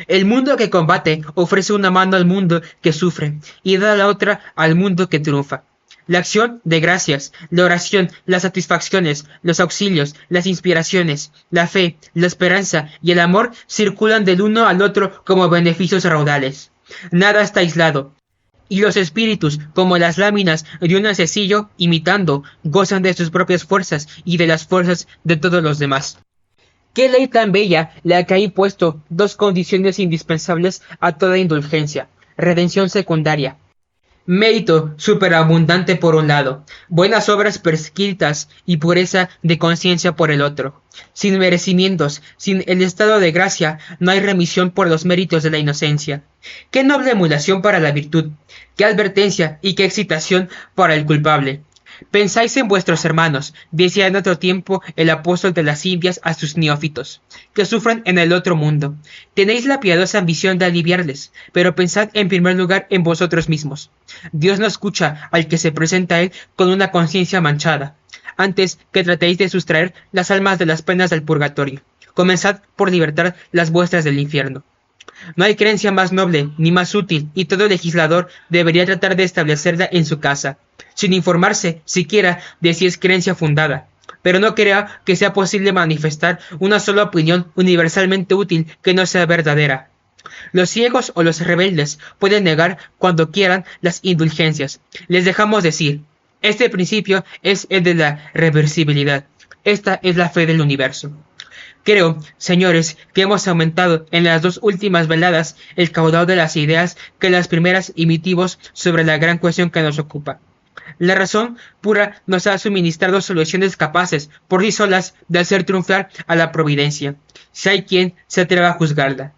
El mundo que combate ofrece una mano al mundo que sufre y da la otra al mundo que triunfa. La acción de gracias, la oración, las satisfacciones, los auxilios, las inspiraciones, la fe, la esperanza y el amor circulan del uno al otro como beneficios raudales. Nada está aislado. Y los espíritus, como las láminas de un acecillo, imitando, gozan de sus propias fuerzas y de las fuerzas de todos los demás. ¿Qué ley tan bella la que ha impuesto dos condiciones indispensables a toda indulgencia? Redención secundaria. Mérito superabundante por un lado, buenas obras prescritas y pureza de conciencia por el otro. Sin merecimientos, sin el estado de gracia, no hay remisión por los méritos de la inocencia. Qué noble emulación para la virtud, qué advertencia y qué excitación para el culpable. Pensáis en vuestros hermanos, decía en otro tiempo el apóstol de las Indias a sus neófitos, que sufren en el otro mundo. Tenéis la piadosa ambición de aliviarles, pero pensad en primer lugar en vosotros mismos. Dios no escucha al que se presenta a él con una conciencia manchada, antes que tratéis de sustraer las almas de las penas del purgatorio. Comenzad por libertar las vuestras del infierno. No hay creencia más noble ni más útil, y todo legislador debería tratar de establecerla en su casa, sin informarse siquiera de si es creencia fundada. Pero no crea que sea posible manifestar una sola opinión universalmente útil que no sea verdadera. Los ciegos o los rebeldes pueden negar cuando quieran las indulgencias. Les dejamos decir, este principio es el de la reversibilidad. Esta es la fe del universo. Creo, señores, que hemos aumentado en las dos últimas veladas el caudal de las ideas que las primeras emitimos sobre la gran cuestión que nos ocupa. La razón pura nos ha suministrado soluciones capaces, por sí solas, de hacer triunfar a la providencia, si hay quien se atreva a juzgarla.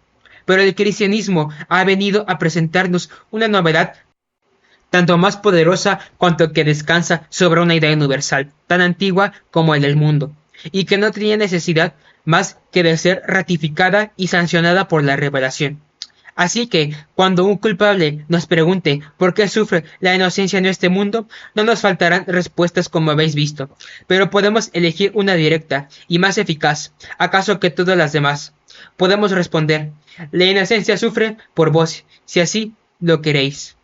Pero el cristianismo ha venido a presentarnos una novedad tanto más poderosa cuanto que descansa sobre una idea universal, tan antigua como el del mundo, y que no tenía necesidad más que de ser ratificada y sancionada por la revelación. Así que, cuando un culpable nos pregunte por qué sufre la inocencia en este mundo, no nos faltarán respuestas como habéis visto, pero podemos elegir una directa y más eficaz, acaso que todas las demás. Podemos responder, la inocencia sufre por vos, si así lo queréis.